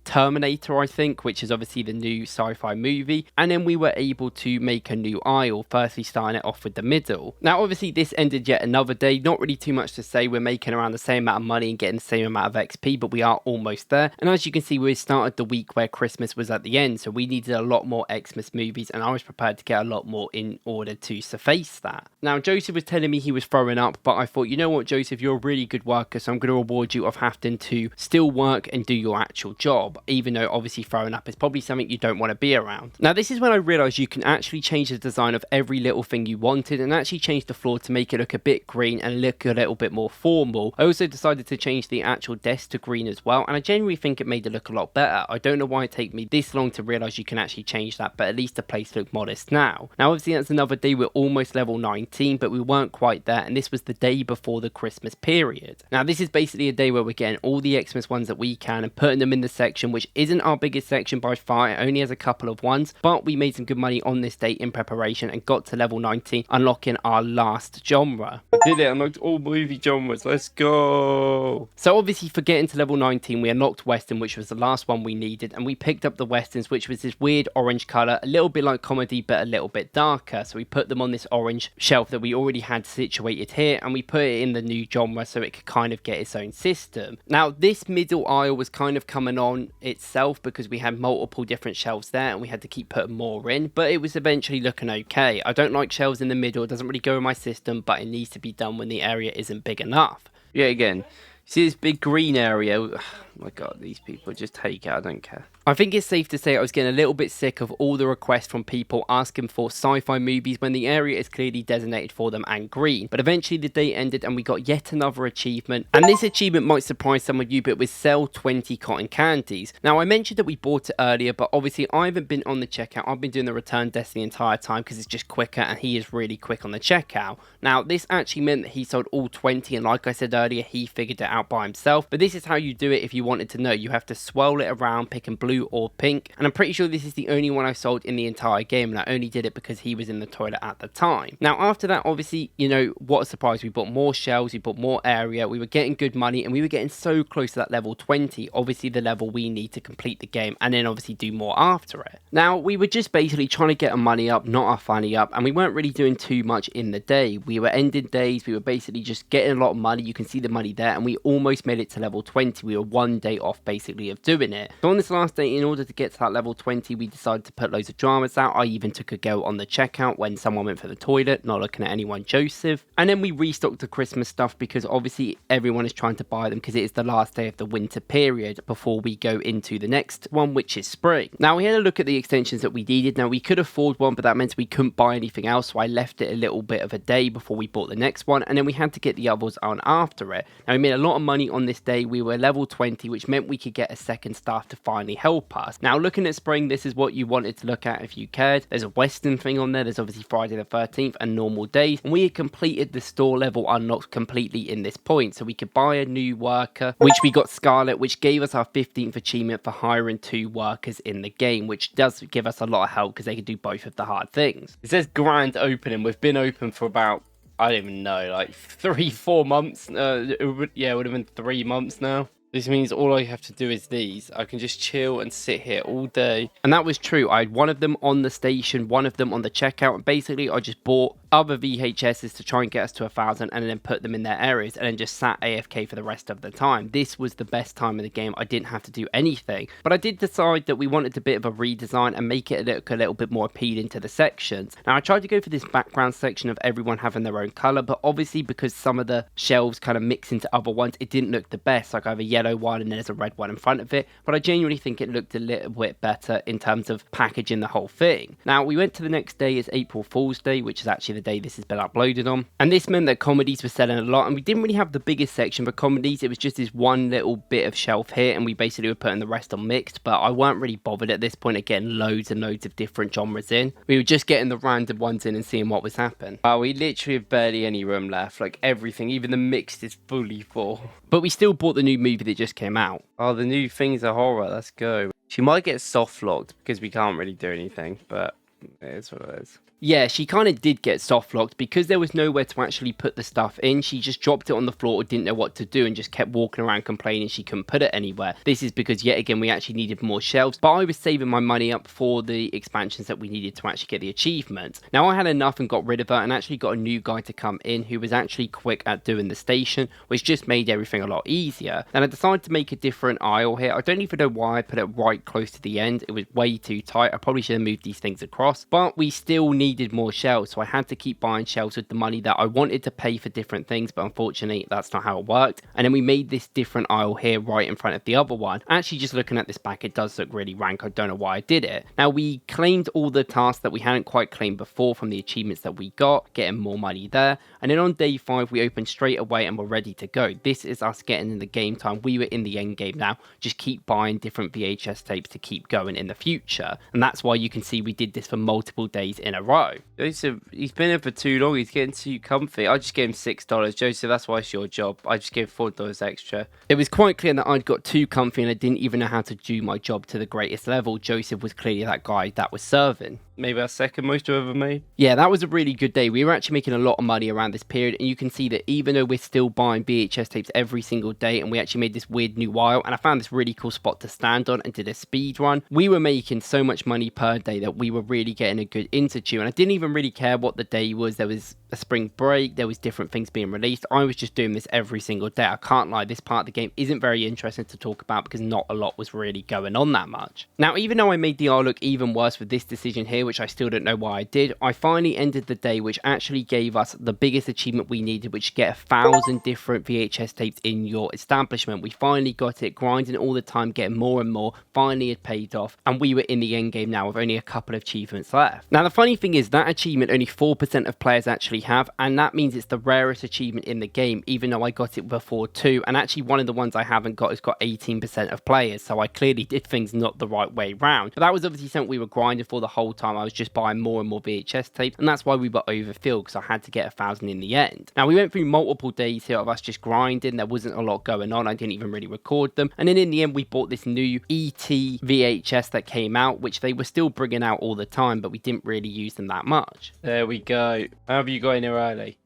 Terminator, I think, which is obviously the new sci-fi movie, and then we were able to make a new aisle, firstly starting it off with the middle. Now obviously this ended yet another day, not really too much to say. We're making around the same amount of money and getting the same amount of XP, but we are almost there. And as you can see, we started the week where Christmas was at the end, so we needed a lot more Xmas movies, and I was prepared to get a lot more in order to suffice that. Now Joseph was telling me he was throwing up, but I thought, you know what, Joseph, you're a really good worker, so I'm going to reward you of having to still work and do your actual job, even though obviously throwing up is probably something you don't want to be around. Now this is when I realized you can actually change the design of every little thing you wanted and actually change the floor to make it look a bit green and look a little bit more formal. I also decided to change the actual desk to green as well, and I genuinely think it made it look a lot better. I don't know why it took me this long to realize you can actually change that, but at least the place looked modest now. Now obviously that's another day. We're almost level 19, but we weren't quite there, and this was the day before the Christmas period. Now this is basically a day where we're getting all the Xmas ones that we can and putting them in the section, which isn't our biggest section by far. It only has a couple of ones, but we made some good money on this day in preparation and got to level 19, unlocking our last genre. I did it, unlocked all movie genres, let's go. So obviously for getting to level 19, we unlocked Western, which was the last one we needed, and we picked up the Westerns, which was this weird orange color, a little bit like comedy, but a little bit darker. So we put them on this orange shelf that we already had situated here, and we put it in the new genre so it could kind of get its own system. Now this middle aisle was kind of coming on itself because we had multiple different shelves there and we had to keep putting more in, but it was eventually looking okay. I don't like shelves in the middle, it doesn't really go in my system, but it needs to be done when the area isn't big enough. Yeah, again, see this big green area? Oh my god, these people just take it, I don't care. I think it's safe to say I was getting a little bit sick of all the requests from people asking for sci-fi movies when the area is clearly designated for them and green. But eventually the day ended and we got yet another achievement. And this achievement might surprise some of you, but it was sell 20 cotton candies. Now I mentioned that we bought it earlier, but obviously I haven't been on the checkout. I've been doing the return desk the entire time because it's just quicker and he is really quick on the checkout. Now this actually meant that he sold all 20, and like I said earlier, he figured it out by himself. But this is how you do it if you wanted to know. You have to swirl it around, picking blue or pink, and I'm pretty sure this is the only one I've sold in the entire game, and I only did it because he was in the toilet at the time. Now after that, obviously, you know, what a surprise, we bought more shelves, we bought more area, we were getting good money, and we were getting so close to that level 20, obviously the level we need to complete the game, and then obviously do more after it. Now we were just basically trying to get our money up, not our fanny up, and we weren't really doing too much in the day. We were ending days, we were basically just getting a lot of money. You can see the money there, and we almost made it to level 20. We were one day off basically of doing it. So on this last day, in order to get to that level 20, we decided to put loads of dramas out. I even took a go on the checkout when someone went for the toilet, not looking at anyone, Joseph. And then we restocked the Christmas stuff because obviously everyone is trying to buy them because it is the last day of the winter period before we go into the next one, which is spring. Now we had a look at the extensions that we needed. Now we could afford one, but that meant we couldn't buy anything else, so I left it a little bit of a day before we bought the next one, and then we had to get the others on after it. Now we made a lot of money on this day. We were level 20, which meant we could get a second staff to finally help us. Now looking at spring, this is what you wanted to look at if you cared. There's a Western thing on there, there's obviously Friday the 13th and normal days, and we had completed the store level unlocked completely in this point, so we could buy a new worker, which we got Scarlet, which gave us our 15th achievement for hiring 2 workers in the game, which does give us a lot of help because they can do both of the hard things. It says grand opening. We've been open for about, I don't even know, like 3-4 months. Yeah, it would have been 3 months now. This means all I have to do is these. I can just chill and sit here all day. And that was true. I had one of them on the station, one of them on the checkout, and basically I just bought other VHSs to try and get us to 1,000 and then put them in their areas and then just sat AFK for the rest of the time. This was the best time of the game. I didn't have to do anything. But I did decide that we wanted a bit of a redesign and make it look a little bit more appealing to the sections. Now I tried to go for this background section of everyone having their own colour, but obviously because some of the shelves kind of mix into other ones, it didn't look the best. Like I have a yellow one and then there's a red one in front of it, but I genuinely think it looked a little bit better in terms of packaging the whole thing. Now we went to the next day as April Fool's Day, which is actually the day this has been uploaded on, and this meant that comedies were selling a lot, and we didn't really have the biggest section for comedies. It was just this one little bit of shelf here, and we basically were putting the rest on mixed, but I weren't really bothered at this point of getting loads and loads of different genres in. We were just getting the random ones in and seeing what was happening. We literally have barely any room left. Like everything, even the mixed is fully full. But we still bought the new movie that just came out. Oh, the new things are horror. Let's go. She might get soft locked because we can't really do anything, but it is what it is. Yeah, she kind of did get soft locked because there was nowhere to actually put the stuff in. She just dropped it on the floor or didn't know what to do and just kept walking around complaining she couldn't put it anywhere. This is because yet again we actually needed more shelves, but I was saving my money up for the expansions that we needed to actually get the achievements. Now I had enough and got rid of her and actually got a new guy to come in who was actually quick at doing the station, which just made everything a lot easier. And I decided to make a different aisle here. I don't even know why I put it right close to the end. It was way too tight. I probably should have moved these things across, but we still needed more shelves, so I had to keep buying shelves with the money that I wanted to pay for different things, but unfortunately that's not how it worked. And then we made this different aisle here right in front of the other one. Actually, just looking at this back, it does look really rank. I don't know why I did it. Now we claimed all the tasks that we hadn't quite claimed before from the achievements that we got, getting more money there, and then on day 5 we opened straight away and we're ready to go. This is us getting in the game time. We were in the end game now. Just keep buying different VHS tapes to keep going in the future, and that's why you can see we did this for multiple days in a row. Joseph, he's been here for too long. He's getting too comfy. I just gave him $6. Joseph, that's why it's your job. I just gave $4 extra. It was quite clear that I'd got too comfy and I didn't even know how to do my job to the greatest level. Joseph was clearly that guy that was serving. Maybe our second most we've ever made. Yeah, that was a really good day. We were actually making a lot of money around this period, and you can see that even though we're still buying VHS tapes every single day, and we actually made this weird new aisle, and I found this really cool spot to stand on and did a speed run, we were making so much money per day that we were really getting a good intertune, and I didn't even really care what the day was. There was a spring break, there was different things being released. I was just doing this every single day. I can't lie, this part of the game isn't very interesting to talk about because not a lot was really going on that much. Now, even though I made the aisle look even worse with this decision here, which I still don't know why I did, I finally ended the day, which actually gave us the biggest achievement we needed, which get 1,000 different VHS tapes in your establishment. We finally got it, grinding all the time, getting more and more. Finally it paid off, and we were in the end game now with only a couple of achievements left. Now the funny thing is that achievement only 4% of players actually have, and that means it's the rarest achievement in the game, even though I got it before too. And actually one of the ones I haven't got has got 18% of players, so I clearly did things not the right way round. But that was obviously something we were grinding for the whole time. I was just buying more and more VHS tapes, and that's why we were overfilled, because I had to get 1,000 in the end. Now we went through multiple days here of us just grinding. There wasn't a lot going on. I didn't even really record them, and then in the end we bought this new ET VHS that came out, which they were still bringing out all the time, but we didn't really use them that much. There we go. How have you got in here early?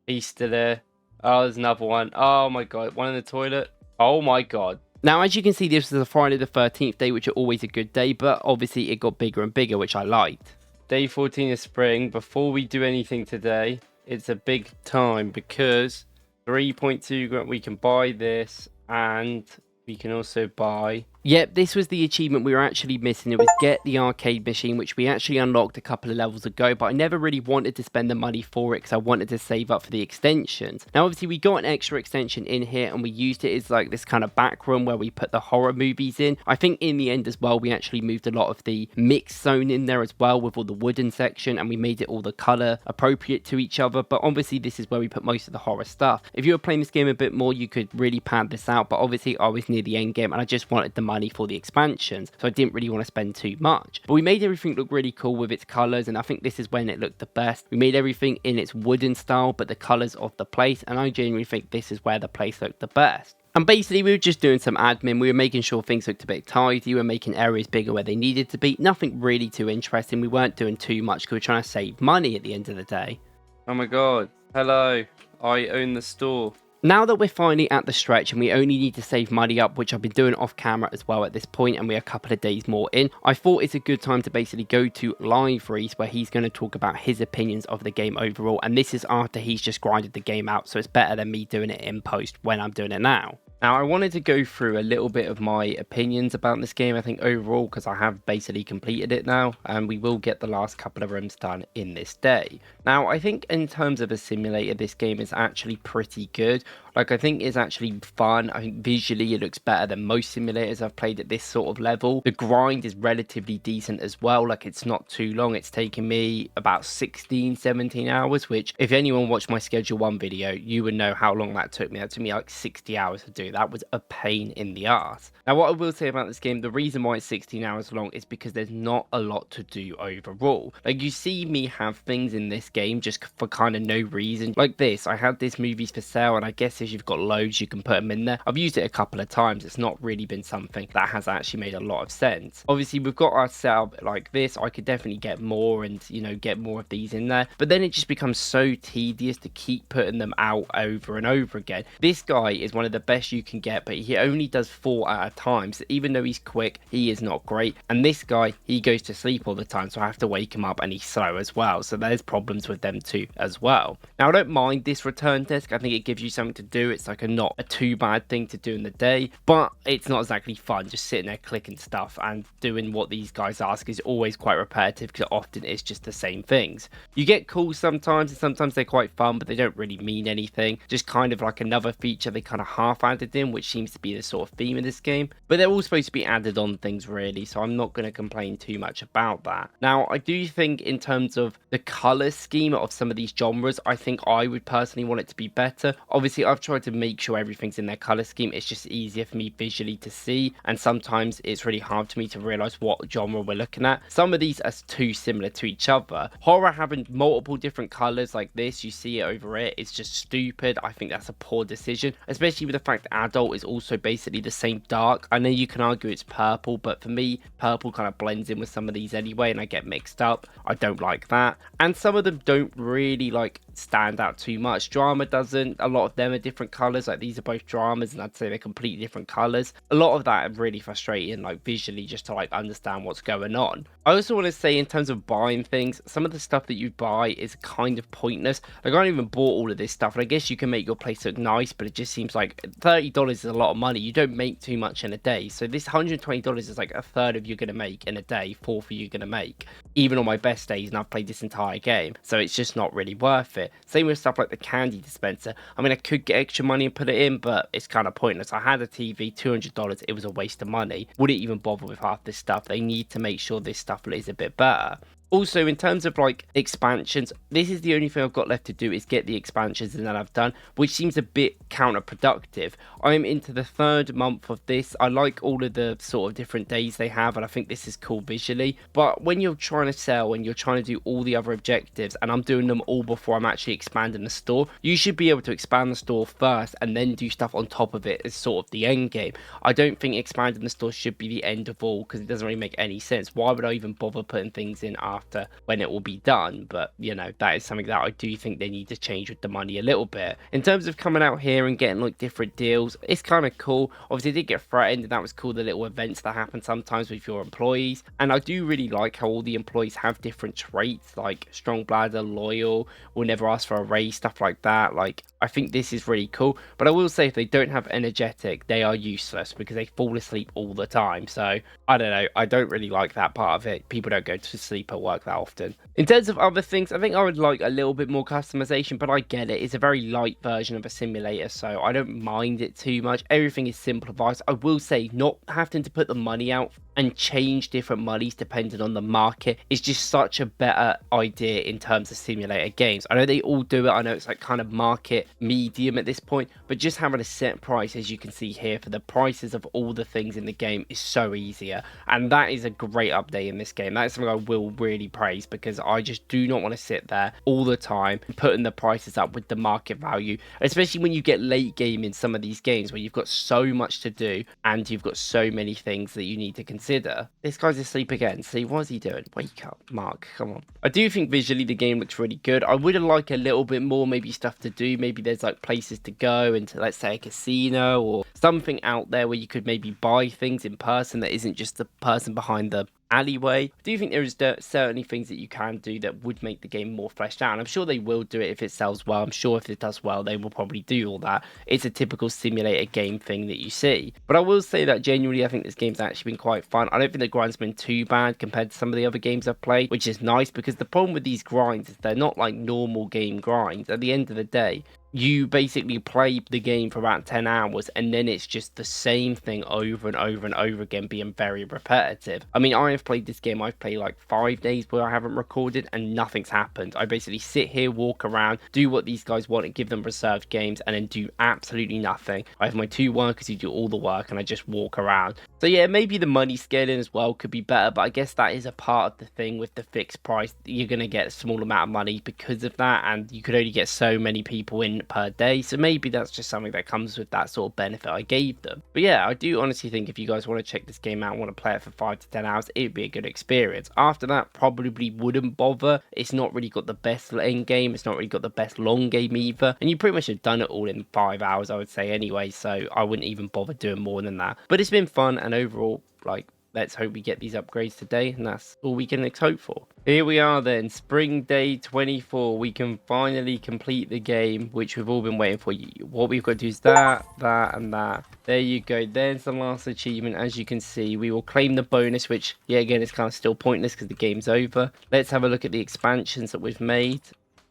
He's still there. Oh, there's another one. Oh my god, one in the toilet. Oh my god. Now, as you can see, this was a Friday the 13th day, which are always a good day, but obviously it got bigger and bigger, which I liked. Day 14 of spring. Before we do anything today, it's a big time because 3.2 grand, we can buy this, and we can also buy... Yep, this was the achievement we were actually missing. It was get the arcade machine, which we actually unlocked a couple of levels ago, but I never really wanted to spend the money for it because I wanted to save up for the extensions. Now, obviously, we got an extra extension in here and we used it as like this kind of back room where we put the horror movies in. I think in the end as well, we actually moved a lot of the mix zone in there as well with all the wooden section, and we made it all the color appropriate to each other. But obviously, this is where we put most of the horror stuff. If you were playing this game a bit more, you could really pad this out, but obviously, I was near the end game and I just wanted the money for the expansions, so I didn't really want to spend too much. But we made everything look really cool with its colors, and I think this is when it looked the best. We made everything in its wooden style, but the colors of the place, and I genuinely think this is where the place looked the best. And basically, we were just doing some admin. We were making sure things looked a bit tidy. We were making areas bigger where they needed to be. Nothing really too interesting. We weren't doing too much because we were trying to save money at the end of the day. Oh my god. Hello. I own the store. Now that we're finally at the stretch and we only need to save money up, which I've been doing off camera as well at this point, and we're a couple of days more in, I thought it's a good time to basically go to Live Reese, where he's going to talk about his opinions of the game overall. And this is after he's just grinded the game out, so it's better than me doing it in post when I'm doing it now. Now, I wanted to go through a little bit of my opinions about this game, I think overall, because I have basically completed it now, and we will get the last couple of rooms done in this day. Now, I think in terms of a simulator, this game is actually pretty good. Like, I think it's actually fun. I think visually it looks better than most simulators I've played at this sort of level. The grind is relatively decent as well. Like, it's not too long. It's taken me about 16, 17 hours, which if anyone watched my Schedule 1 video, you would know how long that took me. That took me like 60 hours to do. That was a pain in the ass. Now, what I will say about this game, the reason why it's 16 hours long is because there's not a lot to do overall. Like, you see me have things in this game just for kind of no reason. Like this, I had this movies for sale, and I guess if you've got loads, you can put them in there. I've used it a couple of times. It's not really been something that has actually made a lot of sense. Obviously, we've got our setup like this. I could definitely get more and, you know, get more of these in there. But then it just becomes so tedious to keep putting them out over and over again. This guy is one of the best you can get, but he only does 4 at a time. So even though he's quick, he is not great. And this guy, he goes to sleep all the time, so I have to wake him up, and he's slow as well. So there's problems with them too as well. Now, I don't mind this return desk. I think it gives you something to do. It's like not a too bad thing to do in the day, but it's not exactly fun just sitting there clicking stuff, and doing what these guys ask is always quite repetitive because often it's just the same things. You get calls sometimes, and sometimes they're quite fun, but they don't really mean anything. Just kind of like another feature they kind of half added in, which seems to be the sort of theme of this game, but they're all supposed to be added on things really, so I'm not going to complain too much about that. Now, I do think in terms of the color scheme of some of these genres, I think I would personally want it to be better. Obviously, I've tried to make sure everything's in their color scheme. It's just easier for me visually to see, and sometimes it's really hard for me to realize what genre we're looking at. Some of these are too similar to each other. Horror having multiple different colors like this, you see it over it, it's just stupid. I think that's a poor decision, especially with the fact that adult is also basically the same dark. I know you can argue it's purple, but for me, purple kind of blends in with some of these anyway, and I get mixed up. I don't like that. And some of them don't really like stand out too much. Drama doesn't. A lot of them are different colors. Like, these are both dramas, and I'd say they're completely different colors. A lot of that are really frustrating, like visually, just to like understand what's going on. I also want to say, in terms of buying things, some of the stuff that you buy is kind of pointless. Like, I don't even bought all of this stuff, and I guess you can make your place look nice, but it just seems like $30 is a lot of money. You don't make too much in a day, so this $120 is like a third of you're gonna make in a day, fourth of you're gonna make, even on my best days, and I've played this entire game, so it's just not really worth it. Same with stuff like the candy dispenser. I mean, I could get extra money and put it in, but it's kind of pointless. I had a TV, $200, it was a waste of money. Wouldn't even bother with half this stuff. They need to make sure this stuff is a bit better. Also, in terms of like expansions, this is the only thing I've got left to do is get the expansions, and then I've done, which seems a bit counterproductive. I'm into the 3rd month of this. I like all of the sort of different days they have, and I think this is cool visually. But when you're trying to sell and you're trying to do all the other objectives, and I'm doing them all before I'm actually expanding the store, you should be able to expand the store first and then do stuff on top of it as sort of the end game. I don't think expanding the store should be the end of all, because it doesn't really make any sense. Why would I even bother putting things in after when it will be done? But you know, that is something that I do think they need to change with the money a little bit. In terms of coming out here and getting like different deals, it's kind of cool. Obviously, I did get threatened, and that was cool, the little events that happen sometimes with your employees. And I do really like how all the employees have different traits, like strong bladder, loyal, will never ask for a raise, stuff like that. Like, I think this is really cool. But I will say, if they don't have energetic, they are useless because they fall asleep all the time. So I don't know, I don't really like that part of it. People don't go to sleep at work that often. In terms of other things, I think I would like a little bit more customization, but I get it. It's a very light version of a simulator, so I don't mind it too much. Everything is simplified. I will say, not having to put the money out and change different monies depending on the market is just such a better idea in terms of simulator games. I know they all do it. I know it's like kind of market medium at this point, but just having a set price, as you can see here, for the prices of all the things in the game is so easier, and that is a great update in this game. That is something I will really praise, because I just do not want to sit there all the time putting the prices up with the market value, especially when you get late game in some of these games where you've got so much to do and you've got so many things that you need to consider. consider. This guy's asleep again. See, what is he doing? Wake up, Mark. Come on. I do think visually the game looks really good. I would have liked a little bit more, maybe stuff to do. Maybe there's like places to go into, let's say, a casino or something out there where you could maybe buy things in person that isn't just the person behind the alleyway. I do think there is certainly things that you can do that would make the game more fleshed out, and I'm sure they will do it if it sells well. I'm sure if it does well, they will probably do all that. It's a typical simulator game thing that you see, but I will say that genuinely I think this game's actually been quite fun. I don't think the grind's been too bad compared to some of the other games I've played, which is nice, because the problem with these grinds is they're not like normal game grinds. At the end of the day, you basically play the game for about 10 hours and then it's just the same thing over and over and over again, being very repetitive. I mean, I have played this game, I've played like 5 days where I haven't recorded and nothing's happened. I basically sit here, walk around, do what these guys want and give them reserved games, and then do absolutely nothing. I have my 2 workers who do all the work and I just walk around. So yeah, maybe the money scaling as well could be better, but I guess that is a part of the thing with the fixed price. You're going to get a small amount of money because of that, and you could only get so many people in per day, so maybe that's just something that comes with that sort of benefit I gave them. But yeah, I do honestly think if you guys want to check this game out, want to play it for 5 to 10 hours, it'd be a good experience. After that, probably wouldn't bother. It's not really got the best end game, it's not really got the best long game either, and you pretty much have done it all in 5 hours, I would say anyway, so I wouldn't even bother doing more than that. But it's been fun, and overall, like, let's hope we get these upgrades today, and that's all we can hope for. Here we are then, Spring Day 24. We can finally complete the game, which we've all been waiting for. What we've got to do is that, and that. There you go. There's the last achievement. As you can see, we will claim the bonus, which, yeah, again, is kind of still pointless because the game's over. Let's have a look at the expansions that we've made.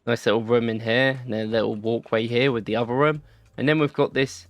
Nice little room in here, and then a little walkway here with the other room. And then we've got this.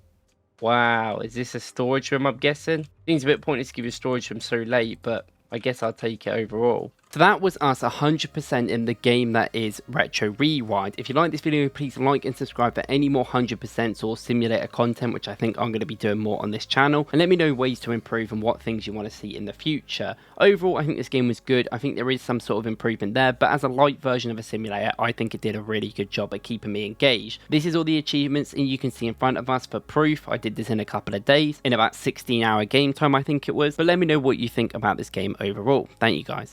Wow, is this a storage room, I'm guessing? Seems a bit pointless to give you a storage room so late, but I guess I'll take it overall. So that was us 100% in the game that is Retro Rewind. If you like this video, please like and subscribe for any more 100% or simulator content, which I think I'm going to be doing more on this channel. And let me know ways to improve and what things you want to see in the future. Overall, I think this game was good. I think there is some sort of improvement there, but as a light version of a simulator, I think it did a really good job at keeping me engaged. This is all the achievements, and you can see in front of us for proof. I did this in a couple of days, in about 16-hour game time, I think it was. But let me know what you think about this game overall. Thank you guys.